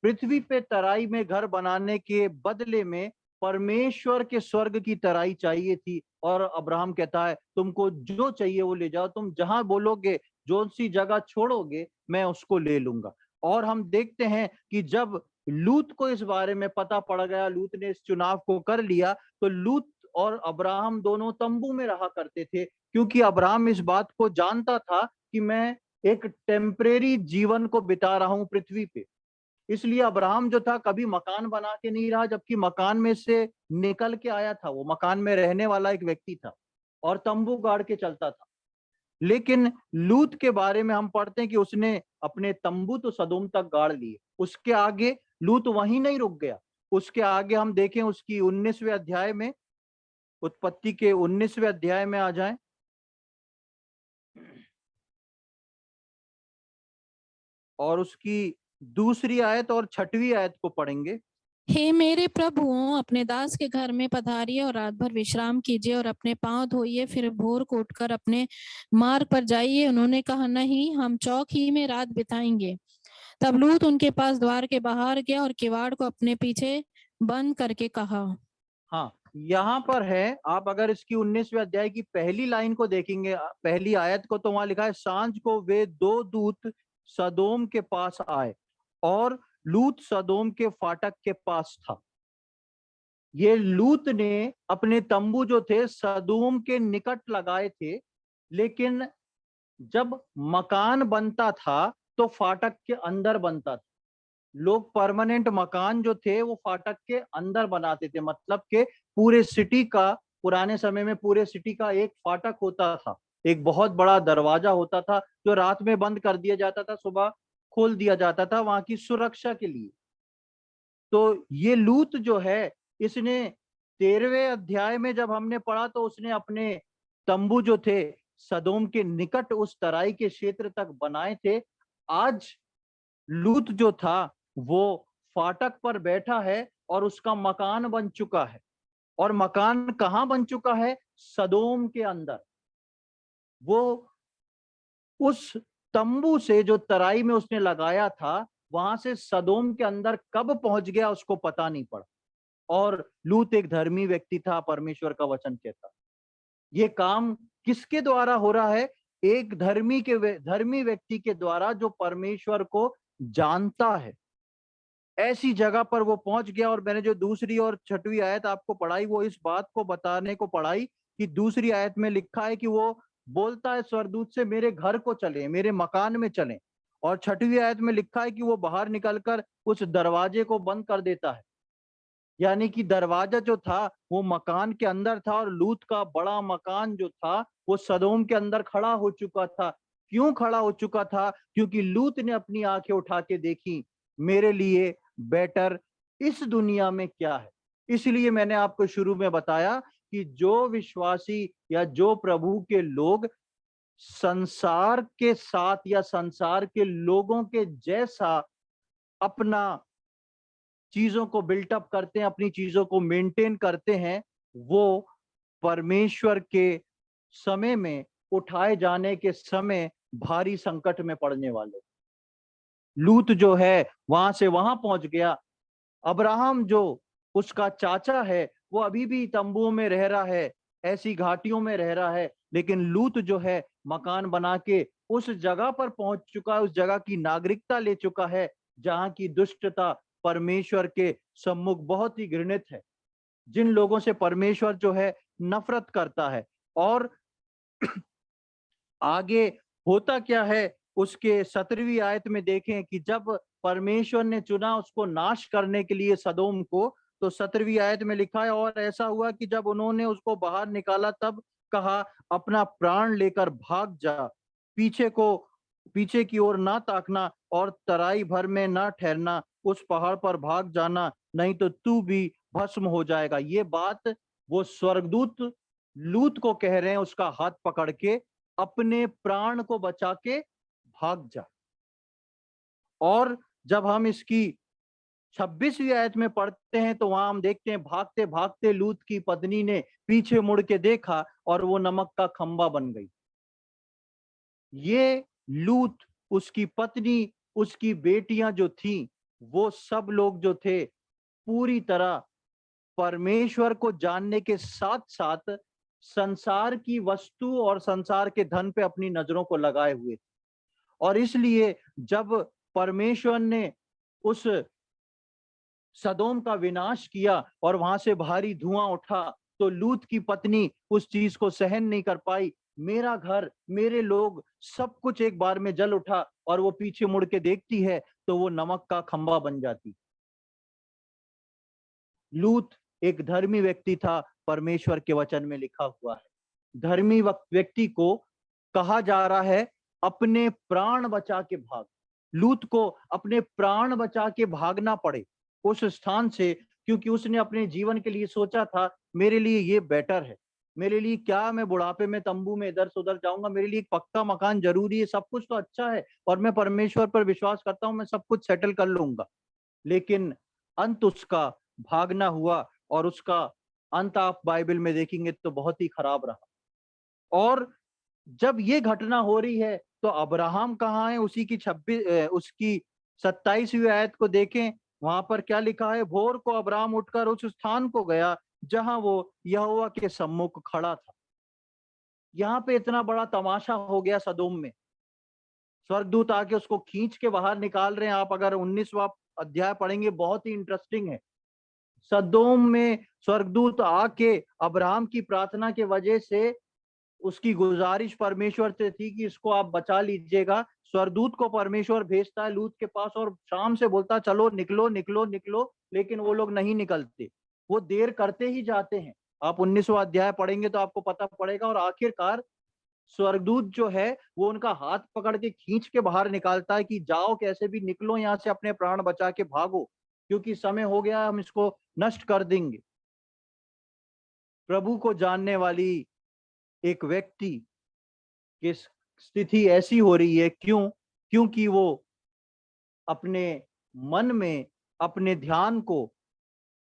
पृथ्वी पे तराई में घर बनाने के बदले में परमेश्वर के स्वर्ग की तराई चाहिए थी। और अब्राहम कहता है तुमको जो चाहिए वो ले जाओ, तुम जहां बोलोगे, जो सी जगह छोड़ोगे, मैं उसको ले लूंगा। और हम देखते हैं कि जब लूत को इस बारे में पता पड़ गया, लूत ने इस चुनाव को कर लिया, तो लूत और अब्राहम दोनों तंबू में रहा करते थे, क्योंकि अब्राहम इस बात को जानता था कि मैं एक टेम्परेरी जीवन को बिता रहा हूं पृथ्वी पे। इसलिए अब्राहम जो था कभी मकान बना के नहीं रहा, जबकि मकान में से निकल के आया था, वो मकान में रहने वाला एक व्यक्ति था और तंबू गाड़ के चलता था। लेकिन लूत के बारे में हम पढ़ते हैं कि उसने अपने तंबू तो सदोम तक गाड़ लिए। उसके आगे लूत वहीं नहीं रुक गया, उसके आगे हम देखें उसकी 19वें अध्याय में, उत्पत्ति के 19वें अध्याय में आ जाएं, और उसकी दूसरी आयत और 6वीं आयत को पढ़ेंगे। हे मेरे प्रभुओं, अपने दास के घर में पधारिए और रात भर विश्राम कीजिए और अपने पांव धोइए, फिर भोर को उठकर अपने मार्ग पर जाइए। उन्होंने कहा, नहीं, हम चौक ही में रात बिताएंगे। तब लूत उनके पास द्वार के बाहर गया और किवाड़ को अपने पीछे बंद करके कहा। हाँ, यहाँ पर है, आप अगर इसकी 19वें अध्याय की पहली लाइन को देखेंगे, पहली आयत को, तो वहां लिखा है, सांझ को वे दो दूत सदोम के पास आए और लूत सदोम के फाटक के पास था। ये लूत ने अपने तंबू जो थे सदोम के निकट लगाए थे, लेकिन जब मकान बनता था तो फाटक के अंदर बनता था। लोग परमानेंट मकान जो थे वो फाटक के अंदर बनाते थे, मतलब के पूरे सिटी का, पुराने समय में पूरे सिटी का एक फाटक होता था, एक बहुत बड़ा दरवाजा होता था जो रात में बंद कर दिया जाता था, सुबह खोल दिया जाता था वहां की सुरक्षा के लिए। तो ये लूत जो है, इसने 13वें अध्याय में जब हमने पढ़ा तो उसने अपने तंबू जो थे सदोम के निकट उस तराई के क्षेत्र तक बनाए थे। आज लूत जो था वो फाटक पर बैठा है और उसका मकान बन चुका है। और मकान कहां बन चुका है? सदोम के अंदर। वो उस तंबू से जो तराई में उसने लगाया था, वहां से सदोम के अंदर कब पहुंच गया उसको पता नहीं पड़ा। और लूत एक धर्मी व्यक्ति था, परमेश्वर का वचन कहता। ये काम किसके द्वारा हो रहा है? एक धर्मी व्यक्ति के द्वारा जो परमेश्वर को जानता है। ऐसी जगह पर वो पहुंच गया। और मैंने जो दूसरी और 6वीं आयत आपको पढ़ाई, वो इस बात को बताने को पढ़ाई कि दूसरी आयत में लिखा है कि वो बोलता है स्वर्गदूत से, मेरे घर को चले, मेरे मकान में चलें। और 6वीं आयत में लिखा है कि वो बाहर निकलकर उस दरवाजे को बंद कर देता है। यानी कि दरवाजा जो था वो मकान के अंदर था, और लूत का बड़ा मकान जो था वो सदोम के अंदर खड़ा हो चुका था। क्यों खड़ा हो चुका था? क्योंकि लूत ने अपनी आंखें उठा के देखी, मेरे लिए बेटर इस दुनिया में क्या है। इसलिए मैंने आपको शुरू में बताया कि जो विश्वासी या जो प्रभु के लोग संसार के साथ या संसार के लोगों के जैसा अपना चीजों को बिल्टअप करते हैं, अपनी चीजों को मेंटेन करते हैं, वो परमेश्वर के समय में, उठाए जाने के समय भारी संकट में पड़ने वाले। लूत जो है वहां से वहां पहुंच गया। अब्राहम जो उसका चाचा है वो अभी भी तंबुओं में रह रहा है, ऐसी घाटियों में रह रहा है। लेकिन लूत जो है मकान बना के उस जगह पर पहुंच चुका है, उस जगह की नागरिकता ले चुका है जहां की दुष्टता परमेश्वर के सम्मुख बहुत ही घृणित है, जिन लोगों से परमेश्वर जो है नफरत करता है। और आगे होता क्या है, उसके 17वीं आयत में देखें कि जब परमेश्वर ने चुना उसको नाश करने के लिए सदोम को, तो 17वीं आयत में लिखा है, और ऐसा हुआ कि जब उन्होंने उसको बाहर निकाला तब कहा, अपना प्राण लेकर भाग जा, पीछे की ओर ना ताकना और तराई भर में ना ठहरना, उस पहाड़ पर भाग जाना, नहीं तो तू भी भस्म हो जाएगा। ये बात वो स्वर्गदूत लूत को कह रहे हैं, उसका हाथ पकड़ के, अपने प्राण को बचा के भाग जा। और जब हम इसकी 26वीं आयत में पढ़ते हैं तो वहां हम देखते हैं, भागते भागते लूत की पत्नी ने पीछे मुड़ के देखा और वो नमक का खंबा बन गई। ये लूत, उसकी पत्नी, उसकी बेटियां जो थी, वो सब लोग जो थे पूरी तरह परमेश्वर को जानने के साथ साथ संसार की वस्तु और संसार के धन पे अपनी नजरों को लगाए हुए थे। और इसलिए जब परमेश्वर ने उस सदोम का विनाश किया और वहां से भारी धुआं उठा, तो लूत की पत्नी उस चीज को सहन नहीं कर पाई। मेरा घर, मेरे लोग, सब कुछ एक बार में जल उठा, और वो पीछे मुड़ के देखती है तो वो नमक का खंबा बन जाती। लूत एक धर्मी व्यक्ति था, परमेश्वर के वचन में लिखा हुआ है। धर्मी व्यक्ति को कहा जा रहा है अपने प्राण बचा के भाग। लूत को अपने प्राण बचा के भागना पड़े उस स्थान से, क्योंकि उसने अपने जीवन के लिए सोचा था मेरे लिए ये बेटर है। मेरे लिए क्या, मैं बुढ़ापे में तंबू में इधर से उधर जाऊंगा, मेरे लिए एक पक्का मकान जरूरी है, सब कुछ तो अच्छा है और मैं परमेश्वर पर विश्वास करता हूं, मैं सब कुछ सेटल कर लूंगा। लेकिन अंत उसका भागना हुआ, और उसका अंत आप बाइबल में देखेंगे तो बहुत ही खराब रहा। और जब ये घटना हो रही है तो अब्राहम कहाँ है? उसकी 27वीं आयत को देखें, वहां पर क्या लिखा है? भोर को अब्राहम उठकर उस स्थान को गया जहां वो यहोवा के सम्मुख खड़ा था। यहाँ पे इतना बड़ा तमाशा हो गया सदोम में। स्वर्गदूत आके उसको खींच के बाहर निकाल रहे हैं। आप अगर 19वां अध्याय पढ़ेंगे, बहुत ही इंटरेस्टिंग है। सदोम में स्वर्गदूत आके अब्राहम की प्रार्थना के वजह से, उसकी गुजारिश परमेश्वर से थी कि इसको आप बचा लीजिएगा। स्वर्गदूत को परमेश्वर भेजता है लूत के पास और शाम से बोलता है चलो निकलो निकलो निकलो, लेकिन वो लोग नहीं निकलते, वो देर करते ही जाते हैं। आप 19वां अध्याय पढ़ेंगे तो आपको पता पड़ेगा। और आखिरकार स्वर्गदूत जो है वो उनका हाथ पकड़ के खींच के बाहर निकालता है कि जाओ, कैसे भी निकलो यहाँ से, अपने प्राण बचा के भागो, क्योंकि समय हो गया, हम इसको नष्ट कर देंगे। प्रभु को जानने वाली एक व्यक्ति की स्थिति ऐसी हो रही है, क्यों? क्योंकि वो अपने मन में अपने ध्यान को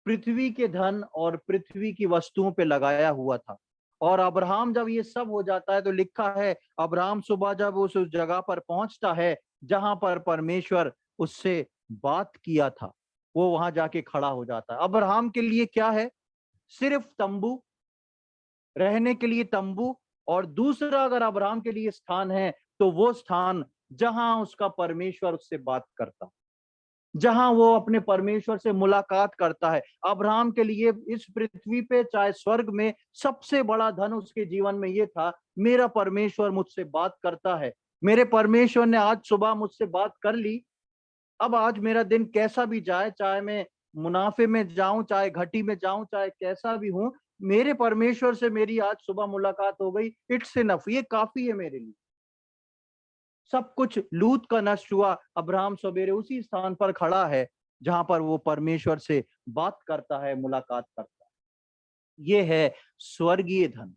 पृथ्वी के धन और पृथ्वी की वस्तुओं पे लगाया हुआ था। और अब्राहम जब ये सब हो जाता है तो लिखा है अब्राहम सुबह जब उस जगह पर पहुंचता है जहां पर परमेश्वर उससे बात किया था, वो वहां जाके खड़ा हो जाता है। अब्राहम के लिए क्या है? सिर्फ तंबू, रहने के लिए तंबू। और दूसरा अगर अब्राहम के लिए स्थान है तो वो स्थान जहां उसका परमेश्वर उससे बात करता, जहां वो अपने परमेश्वर से मुलाकात करता है। अब्राहम के लिए इस पृथ्वी पे चाहे स्वर्ग में सबसे बड़ा धन उसके जीवन में ये था, मेरा परमेश्वर मुझसे बात करता है, मेरे परमेश्वर ने आज सुबह मुझसे बात कर ली। अब आज मेरा दिन कैसा भी जाए, चाहे मैं मुनाफे में जाऊं, चाहे घटी में जाऊं, चाहे कैसा भी हूं, मेरे परमेश्वर से मेरी आज सुबह मुलाकात हो गई, इट्स इनफ, ये काफी है मेरे लिए। सब कुछ लूत का नष्ट हुआ, अब्राहम सवेरे उसी स्थान पर खड़ा है जहां पर वो परमेश्वर से बात करता है, मुलाकात करता है। ये है स्वर्गीय धन।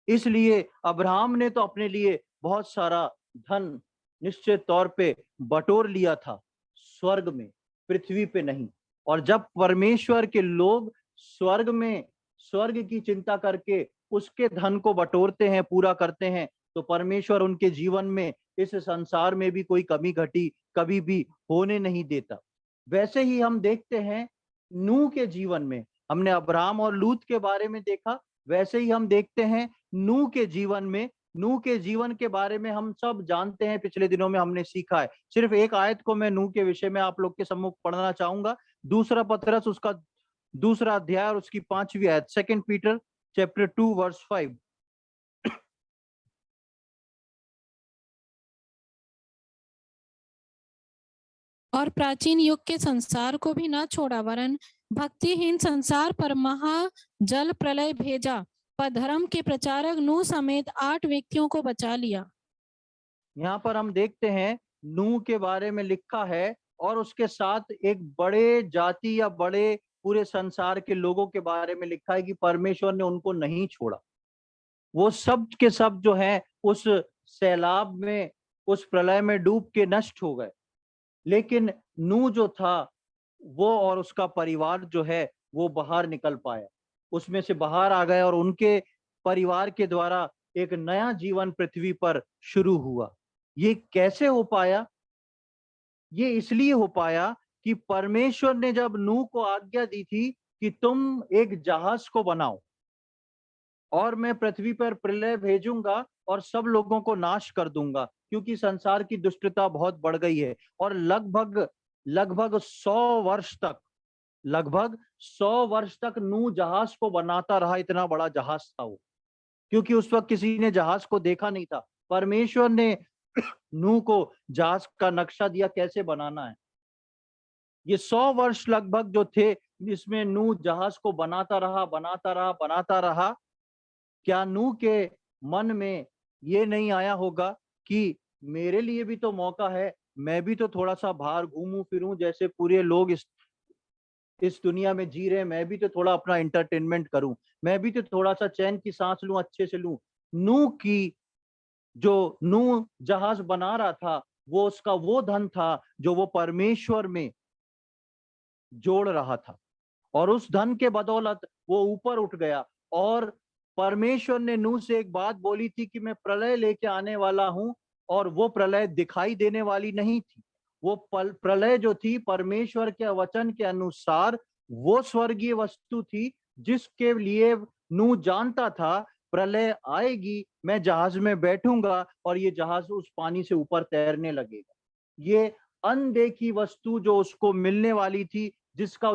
इसलिए अब्राहम ने तो अपने लिए बहुत सारा धन निश्चित तौर पे बटोर लिया था स्वर्ग में, पृथ्वी पे नहीं। और जब परमेश्वर के लोग स्वर्ग में स्वर्ग की चिंता करके उसके धन को बटोरते हैं, पूरा करते हैं, तो परमेश्वर उनके जीवन में इस संसार में भी कोई कमी घटी कभी भी होने नहीं देता। वैसे ही हम देखते हैं नूह के जीवन में, हमने अब्राहम और लूत के बारे में देखा, वैसे ही हम देखते हैं नूह के जीवन में। नूह के जीवन के बारे में हम सब जानते हैं, पिछले दिनों में हमने सीखा है। सिर्फ एक आयत को मैं नूह के विषय में आप लोग के सम्मुख पढ़ना चाहूंगा। दूसरा पतरस उसका दूसरा अध्याय और उसकी 5वीं आयत, 2 पीटर चैप्टर 2 वर्स 5। और प्राचीन युग के संसार को भी न छोड़ा, वरन भक्तिहीन संसार पर महा जल प्रलय भेजा, पर धर्म के प्रचारक नूह समेत 8 व्यक्तियों को बचा लिया। यहाँ पर हम देखते हैं नूह के बारे में लिखा है, और उसके साथ एक बड़े जाति या बड़े पूरे संसार के लोगों के बारे में लिखा है कि परमेश्वर ने उनको नहीं छोड़ा। वो सब के सब जो है उस सैलाब में, उस प्रलय में डूब के नष्ट हो गए। लेकिन नूह जो था वो और उसका परिवार जो है वो बाहर निकल पाया, उसमें से बाहर आ गए, और उनके परिवार के द्वारा एक नया जीवन पृथ्वी पर शुरू हुआ। ये कैसे हो पाया? ये इसलिए हो पाया कि परमेश्वर ने जब नूह को आज्ञा दी थी कि तुम एक जहाज को बनाओ और मैं पृथ्वी पर प्रलय भेजूंगा और सब लोगों को नाश कर दूंगा, क्योंकि संसार की दुष्टता बहुत बढ़ गई है। और लगभग लगभग 100 वर्ष तक लगभग 100 वर्ष तक नूह जहाज को बनाता रहा। इतना बड़ा जहाज था वो, क्योंकि उस वक्त किसी ने जहाज को देखा नहीं था। परमेश्वर ने नूह को जहाज का नक्शा दिया कैसे बनाना है। ये 100 वर्ष लगभग जो थे, इसमें नूह जहाज को बनाता रहा, बनाता रहा, बनाता रहा। क्या नूह के मन में ये नहीं आया होगा कि मेरे लिए भी तो मौका है, मैं भी तो थोड़ा सा बाहर घूमूं फिरूं, जैसे पूरे लोग इस दुनिया में जी रहे हैं, मैं भी तो थोड़ा अपना एंटरटेनमेंट करूं, मैं भी तो थोड़ा सा चैन की सांस लूं, अच्छे से लूं। नूह की जो नूह जहाज बना रहा था, वो उसका वो धन था जो वो परमेश्वर में जोड़ रहा था, और उस धन के बदौलत वो ऊपर उठ गया। और परमेश्वर ने नूह से एक बात बोली थी कि मैं प्रलय लेके आने वाला हूं, और वो प्रलय दिखाई देने वाली नहीं थी। वो प्रलय जो थी परमेश्वर के वचन के अनुसार वो स्वर्गीय वस्तु थी, जिसके लिए नूह जानता था प्रलय आएगी, मैं जहाज में बैठूंगा और ये जहाज उस पानी से ऊपर तैरने लगेगा। ये अनदेखी वस्तु जो उसको मिलने वाली थी, जिसका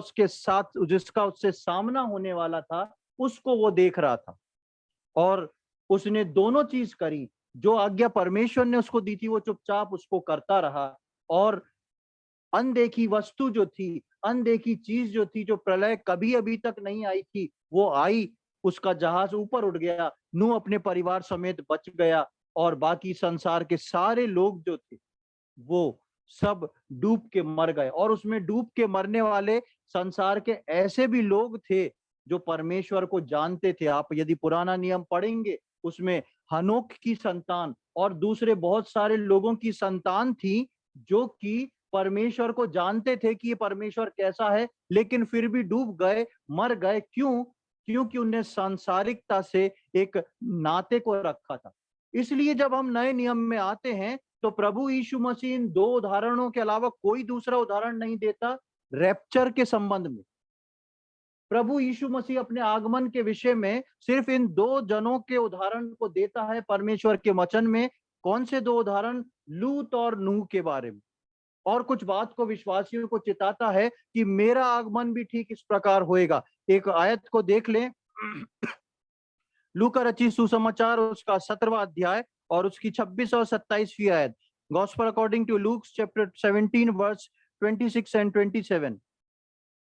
उससे सामना होने वाला था, उसको वो देख रहा था। और उसने दोनों चीज करी। जो आज्ञा परमेश्वर ने उसको दी थी वो चुपचाप उसको करता रहा, और अनदेखी वस्तु जो थी, अनदेखी चीज जो थी, जो प्रलय कभी अभी तक नहीं आई थी, वो आई। उसका जहाज ऊपर उठ गया, नूह अपने परिवार समेत बच गया, और बाकी संसार के सारे लोग जो थे वो सब डूब के मर गए। और उसमें डूब के मरने वाले संसार के ऐसे भी लोग थे जो परमेश्वर को जानते थे। आप यदि पुराना नियम पढ़ेंगे, उसमें हनोक की संतान और दूसरे बहुत सारे लोगों की संतान थी जो कि परमेश्वर को जानते थे कि ये परमेश्वर कैसा है, लेकिन फिर भी डूब गए, मर गए। क्यों? क्योंकि उन्हें सांसारिकता से एक नाते को रखा था। इसलिए जब हम नए नियम में आते हैं तो प्रभु यीशु मसीह इन दो उदाहरणों के अलावा कोई दूसरा उदाहरण नहीं देता रैप्चर के संबंध में। प्रभु यीशु मसीह अपने आगमन के विषय में सिर्फ इन दो जनों के उदाहरण को देता है परमेश्वर के वचन में। कौन से दो उदाहरण? लूत और नूह के बारे में। और कुछ बात को विश्वासियों को चिताता है कि मेरा आगमन भी ठीक इस प्रकार होएगा। एक आयत को देख लें, लूका रचित सुसमाचार उसका 17वां अध्याय और उसकी 26 और 27वीं आयत। Gospel according to Luke chapter 17 verse 26 and 27।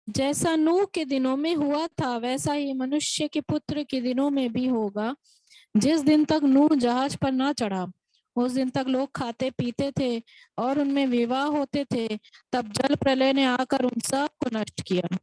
जैसा नूह के दिनों में हुआ था वैसा ही मनुष्य के पुत्र के दिनों में भी होगा। जिस दिन तक नूह जहाज पर ना चढ़ा, उस दिन तक लोग खाते पीते थे और उनमें विवाह होते थे। तब जल प्रलय ने आकर उन सब को नष्ट किया।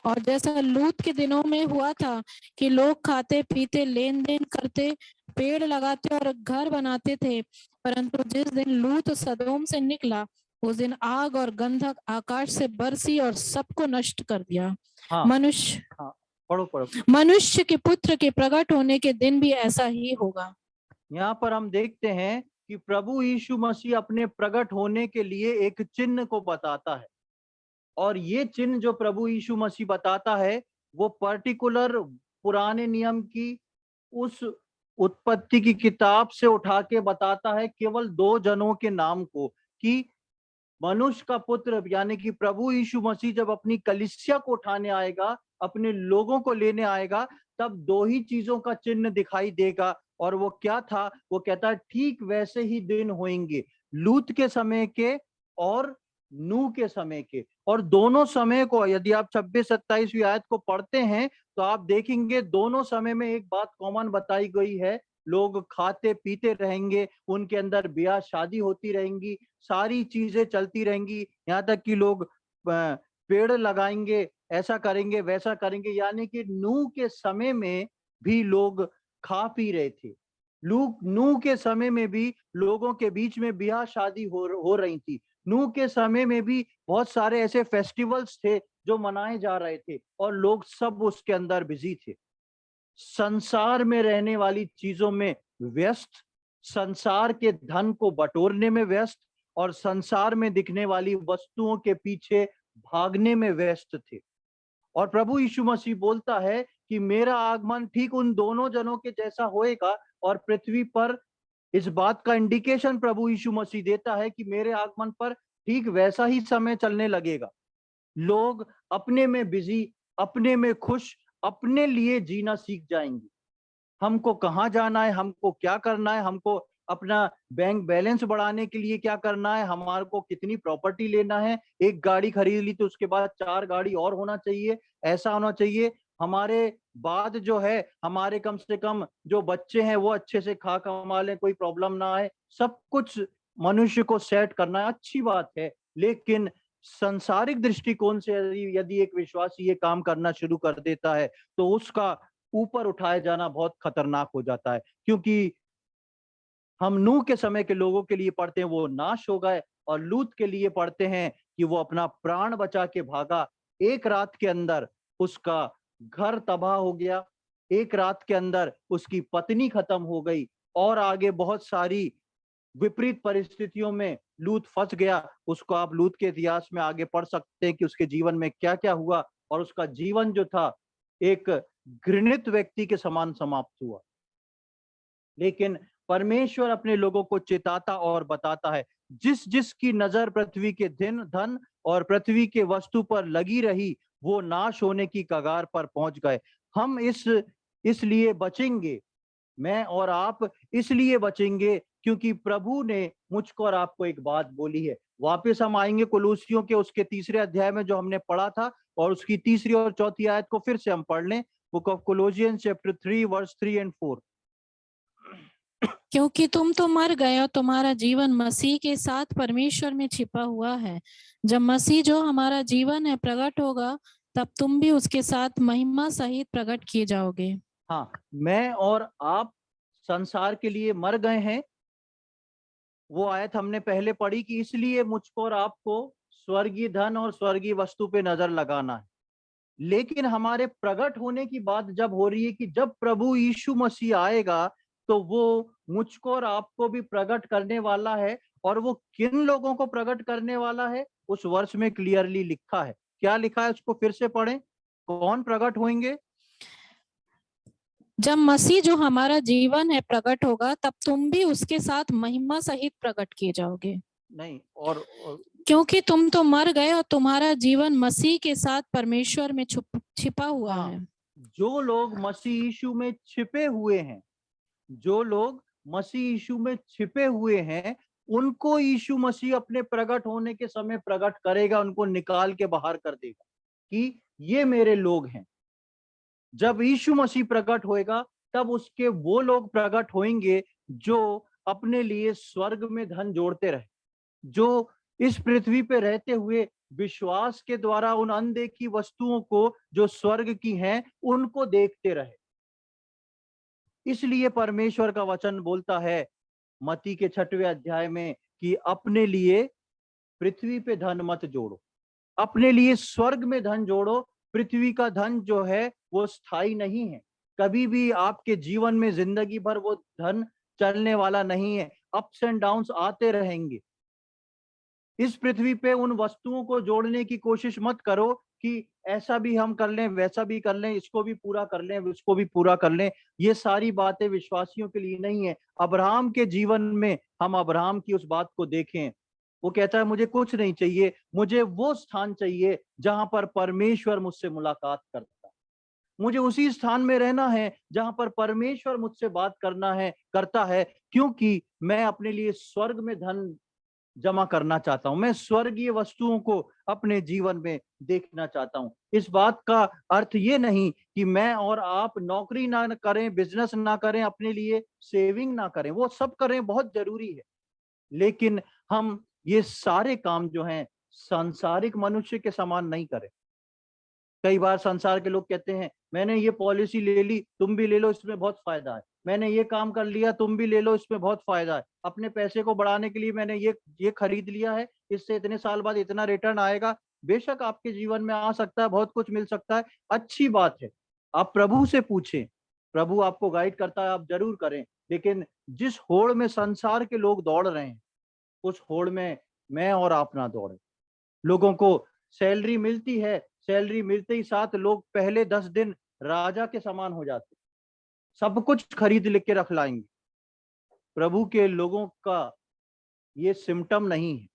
और जैसा लूत के दिनों में हुआ था कि लोग खाते पीते लेन देन करते, पेड़ लगाते और घर बनाते थे, परंतु जिस दिन लूत सदोम से निकला, उस दिन आग और गंधक आकाश से बरसी और सबको नष्ट कर दिया। हाँ, मनुष्य हाँ, पढ़ो पढ़ो। मनुष्य के पुत्र के प्रकट होने के दिन भी ऐसा ही होगा। यहाँ पर हम देखते हैं कि प्रभु यीशु मसीह अपने प्रकट होने के लिए एक चिन्ह को बताता है, और ये चिन्ह जो प्रभु यीशु मसीह बताता है वो पर्टिकुलर पुराने नियम की उस उत्पत्ति की किताब से उठा के बताता है केवल दो जनों के नाम को, कि मनुष्य का पुत्र यानी कि प्रभु यीशु मसीह जब अपनी कलीसिया को उठाने आएगा, अपने लोगों को लेने आएगा, तब दो ही चीजों का चिन्ह दिखाई देगा। और वो क्या था? वो कहता है ठीक वैसे ही दिन होंगे, लूत के समय के और नूह के समय के। और दोनों समय को यदि आप 26-27वीं आयत को पढ़ते हैं तो आप देखेंगे दोनों समय में एक बात कॉमन बताई गई है। लोग खाते पीते रहेंगे, उनके अंदर ब्याह शादी होती रहेंगी, सारी चीजें चलती रहेंगी, यहाँ तक कि लोग पेड़ लगाएंगे, ऐसा करेंगे वैसा करेंगे। यानी कि नूह के समय में भी लोग खा पी रहे थे। नूह के समय में भी लोगों के बीच में ब्याह शादी हो रही थी। नूह के समय में भी बहुत सारे ऐसे फेस्टिवल्स थे जो मनाए जा रहे थे, और लोग सब उसके अंदर बिजी थे, संसार में रहने वाली चीजों में व्यस्त, संसार के धन को बटोरने में व्यस्त, और संसार में दिखने वाली वस्तुओं के पीछे भागने में व्यस्त थे। और प्रभु यीशु मसीह बोलता है कि मेरा आगमन ठीक उन दोनों जनों के जैसा होएगा। और पृथ्वी पर इस बात का इंडिकेशन प्रभु यीशु मसीह देता है कि मेरे आगमन पर ठीक वैसा ही समय चलने लगेगा। लोग अपने में बिजी, अपने में खुश, अपने लिए जीना सीख जाएंगे। हमको कहाँ जाना है, हमको क्या करना है, हमको अपना बैंक बैलेंस बढ़ाने के लिए क्या करना है, हमारे को कितनी प्रॉपर्टी लेना है, एक गाड़ी खरीद ली तो उसके बाद 4 गाड़ी और होना चाहिए, ऐसा होना चाहिए। हमारे बाद जो है, हमारे कम से कम जो बच्चे हैं वो अच्छे से खा कमा लें, कोई प्रॉब्लम ना आए। सब कुछ मनुष्य को सेट करना है, अच्छी बात है। लेकिन संसारिक दृष्टिकोण से यदि यदि एक विश्वासी ये काम करना शुरू कर देता है, तो उसका ऊपर उठाया जाना बहुत खतरनाक हो जाता है। क्योंकि हम नूह के समय के लोगों के लिए पढ़ते हैं वो नाश हो गए, और लूत के लिए पढ़ते हैं कि वो अपना प्राण बचा के भागा। एक रात के अंदर उसका घर तबाह हो गया, एक रात के अंदर उसकी पत्नी खत्म हो गई, और आगे बहुत सारी विपरीत परिस्थितियों में लूत फंस गया। उसको आप लूत के इतिहास में आगे पढ़ सकते हैं कि उसके जीवन में क्या क्या हुआ, और उसका जीवन जो था एक घृणित व्यक्ति के समान समाप्त हुआ। लेकिन परमेश्वर अपने लोगों को चिताता और बताता है, जिस जिसकी नजर पृथ्वी के धन और पृथ्वी के वस्तु पर लगी रही, वो नाश होने की कगार पर पहुंच गए। हम इसलिए बचेंगे, मैं और आप इसलिए बचेंगे क्योंकि प्रभु ने मुझको और आपको एक बात बोली है। वापस हम आएंगे कुलूसियों के उसके 3 अध्याय में जो हमने पढ़ा था, और उसकी 3 और 4 आयत को फिर से हम पढ़ लें। Book of Colossians chapter 3 verse 3 and 4। क्योंकि तुम तो मर गए और तुम्हारा जीवन मसीह के साथ परमेश्वर में छिपा हुआ है। जब मसीह जो हमारा जीवन है प्रकट होगा, तब तुम भी उसके साथ महिमा सहित प्रकट किए जाओगे। हाँ, मैं और आप संसार के लिए मर गए हैं। वो आयत हमने पहले पढ़ी कि इसलिए मुझको और आपको स्वर्गीय धन और स्वर्गीय वस्तु पे नजर लगाना है। लेकिन हमारे प्रकट होने की बात जब हो रही है कि जब प्रभु यीशु मसीह आएगा, तो वो मुझको और आपको भी प्रकट करने वाला है। और वो किन लोगों को प्रकट करने वाला है, उस वर्ष में क्लियरली लिखा है। क्या लिखा है उसको फिर से पढ़ें। कौन प्रकट होंगे? जब मसीह जो हमारा जीवन है प्रकट होगा, तब तुम भी उसके साथ महिमा सहित प्रकट किए जाओगे। नहीं, और क्योंकि तुम तो मर गए और तुम्हारा जीवन मसीह के साथ परमेश्वर में छिपा हुआ हाँ, है। जो लोग मसीह यीशु में छिपे हुए हैं, जो लोग मसीह यीशु में छिपे हुए हैं, उनको यीशु मसीह अपने प्रकट होने के समय प्रकट करेगा, उनको निकाल के बाहर कर देगा कि ये मेरे लोग हैं। जब यीशु मसीह प्रकट होएगा, तब उसके वो लोग प्रकट होंगे जो अपने लिए स्वर्ग में धन जोड़ते रहे, जो इस पृथ्वी पे रहते हुए विश्वास के द्वारा उन अनदेखी वस्तुओं को जो स्वर्ग की हैं, उनको देखते रहे। इसलिए परमेश्वर का वचन बोलता है मत्ती के 6वें अध्याय में कि अपने लिए पृथ्वी पे धन मत जोड़ो, अपने लिए स्वर्ग में धन जोड़ो। पृथ्वी का धन जो है वो स्थायी नहीं है, कभी भी आपके जीवन में जिंदगी भर वो धन चलने वाला नहीं है। अप्स एंड डाउन्स आते रहेंगे। इस पृथ्वी पे उन वस्तुओं को जोड़ने की कोशिश मत करो कि ऐसा भी हम कर लें, वैसा भी कर लें, इसको भी पूरा कर लें, उसको भी पूरा कर लें। ये सारी बातें विश्वासियों के लिए नहीं है। अब्राहम के जीवन में हम अब्राहम की उस बात को देखें, वो कहता है मुझे कुछ नहीं चाहिए, मुझे वो स्थान चाहिए जहां पर परमेश्वर मुझसे मुलाकात करता है। मुझे उसी स्थान में रहना है जहां पर परमेश्वर मुझसे बात करता है, क्योंकि मैं अपने लिए स्वर्ग में धन जमा करना चाहता हूं। मैं स्वर्गीय वस्तुओं को अपने जीवन में देखना चाहता हूं। इस बात का अर्थ ये नहीं कि मैं और आप नौकरी ना करें, बिजनेस ना करें, अपने लिए सेविंग ना करें, वो सब करें, बहुत जरूरी है। लेकिन हम ये सारे काम जो हैं सांसारिक मनुष्य के समान नहीं करें। कई बार संसार के लोग कहते हैं मैंने ये पॉलिसी ले ली, तुम भी ले लो, इसमें बहुत फायदा है। मैंने ये काम कर लिया, तुम भी ले लो, इसमें बहुत फायदा है। अपने पैसे को बढ़ाने के लिए मैंने ये खरीद लिया है, इससे इतने साल बाद इतना रिटर्न आएगा। बेशक आपके जीवन में आ सकता है, बहुत कुछ मिल सकता है, अच्छी बात है। आप प्रभु से पूछें, प्रभु आपको गाइड करता है, आप जरूर करें। लेकिन जिस होड़ में संसार के लोग दौड़ रहे हैं, उस होड़ में मैं और आप ना दौड़े। लोगों को सैलरी मिलती है, सैलरी मिलते ही साथ लोग पहले 10 दिन राजा के समान हो जाते, सब कुछ खरीद लेके रख लाएंगे। प्रभु के लोगों का ये सिम्टम नहीं है।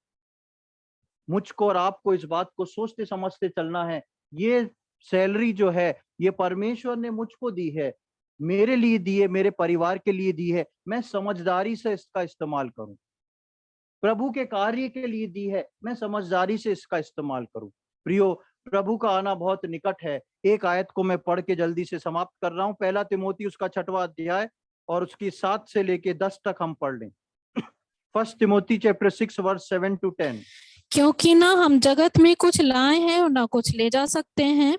मुझको और आपको इस बात को सोचते समझते चलना है, ये सैलरी जो है ये परमेश्वर ने मुझको दी है, मेरे लिए दी है, मेरे परिवार के लिए दी है, मैं समझदारी से इसका इस्तेमाल करूं। प्रभु के कार्य के लिए दी है, मैं समझदारी से इसका इस्तेमाल करूं। प्रियो, प्रभु का आना बहुत निकट है। एक आयत को मैं पढ़ के जल्दी से समाप्त कर रहा हूं। पहला तिमोथी उसका 6वां अध्याय और उसकी 7 से लेके 10 तक हम पढ़ लें। First Timothy chapter 6 verse 7 to 10। क्योंकि ना हम जगत में कुछ लाए हैं और ना कुछ ले जा सकते हैं।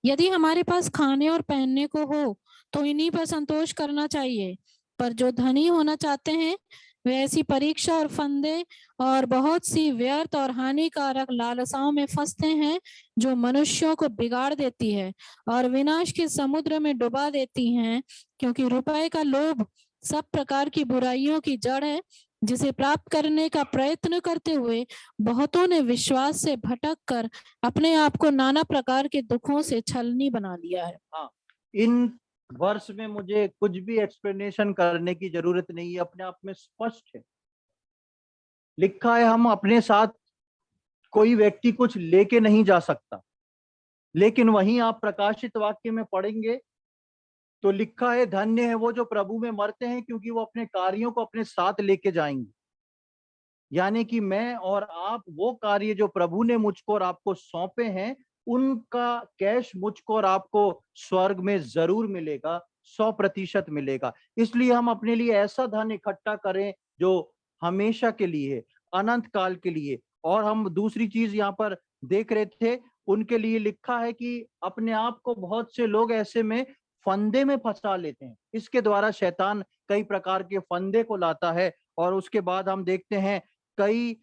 यदि हमारे पास खाने और पहनने को हो तो इन्हीं पर संतोष करना चाहिए, पर जो धनी होना चाहते हैं वे ऐसी परीक्षा और फंदे और बहुत सी व्यर्थ और हानिकारक लालसाओं में फंसते हैं जो मनुष्यों को बिगाड़ देती है और विनाश के समुद्र में डुबा देती हैं। क्योंकि रुपए का लोभ सब प्रकार की बुराइयों की जड़ है, जिसे प्राप्त करने का प्रयत्न करते हुए बहुतों ने विश्वास से भटक कर अपने आप को नाना प्रकार के दुखों से छलनी बना लिया है। हाँ, इन वर्ष में मुझे कुछ भी एक्सप्लेनेशन करने की जरूरत नहीं है, अपने आप में स्पष्ट है। लिखा है हम अपने साथ कोई व्यक्ति कुछ लेके नहीं जा सकता, लेकिन वहीं आप प्रकाशित वाक्य में पढ़ेंगे तो लिखा है धन्य है वो जो प्रभु में मरते हैं, क्योंकि वो अपने कार्यों को अपने साथ लेके जाएंगे। यानी कि मैं और आप वो कार्य जो प्रभु ने मुझको और आपको सौंपे हैं, उनका कैश मुझको और आपको स्वर्ग में जरूर मिलेगा, 100% मिलेगा। इसलिए हम अपने लिए ऐसा धन इकट्ठा करें जो हमेशा के लिए, अनंत काल के लिए। और हम दूसरी चीज यहाँ पर देख रहे थे, उनके लिए लिखा है कि अपने आप को बहुत से लोग ऐसे में फंदे में फंसा लेते हैं। इसके द्वारा शैतान कई प्रकार के फंदे को लाता है। और उसके बाद हम देखते हैं कई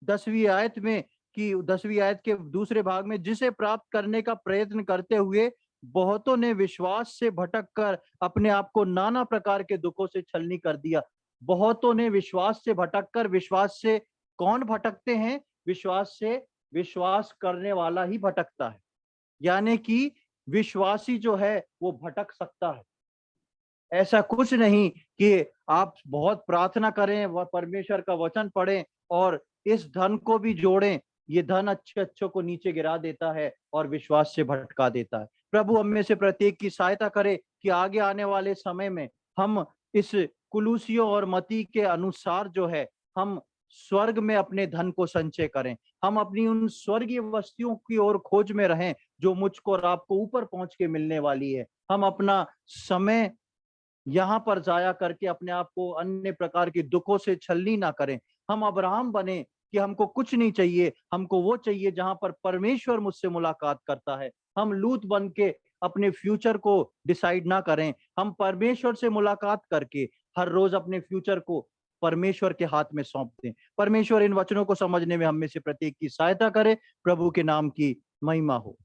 10वीं आयत में कि 10वीं आयत के दूसरे भाग में, जिसे प्राप्त करने का प्रयत्न करते हुए बहुतों ने विश्वास से भटक कर अपने आप को नाना प्रकार के दुखों से छलनी कर दिया। बहुतों ने विश्वास से भटक कर, विश्वास से कौन भटकते हैं? विश्वास से विश्वास करने वाला ही भटकता है। यानी कि विश्वासी जो है वो भटक सकता है। ऐसा कुछ नहीं कि आप बहुत प्रार्थना करें, वह परमेश्वर का वचन पढ़ें और इस धन को भी जोड़ें, ये धन अच्छे अच्छों को नीचे गिरा देता है और विश्वास से भटका देता है। प्रभु हम में से प्रत्येक की सहायता करे कि आगे आने वाले समय में हम इस कुलूसियों और मती के अनुसार जो है, हम स्वर्ग में अपने धन को संचय करें। हम अपनी उन स्वर्गीय वस्तुओं की ओर खोज में रहें जो मुझको और आपको ऊपर पहुंच के मिलने वाली है। हम अपना समय यहाँ पर जाया करके अपने आप को अन्य प्रकार के दुखों से छलनी ना करें। हम अब्राहम बने कि हमको कुछ नहीं चाहिए, हमको वो चाहिए जहां पर परमेश्वर मुझसे मुलाकात करता है। हम लूत बन के अपने फ्यूचर को डिसाइड ना करें। हम परमेश्वर से मुलाकात करके हर रोज अपने फ्यूचर को परमेश्वर के हाथ में सौंप दें। परमेश्वर इन वचनों को समझने में हम में से प्रत्येक की सहायता करे। प्रभु के नाम की महिमा हो।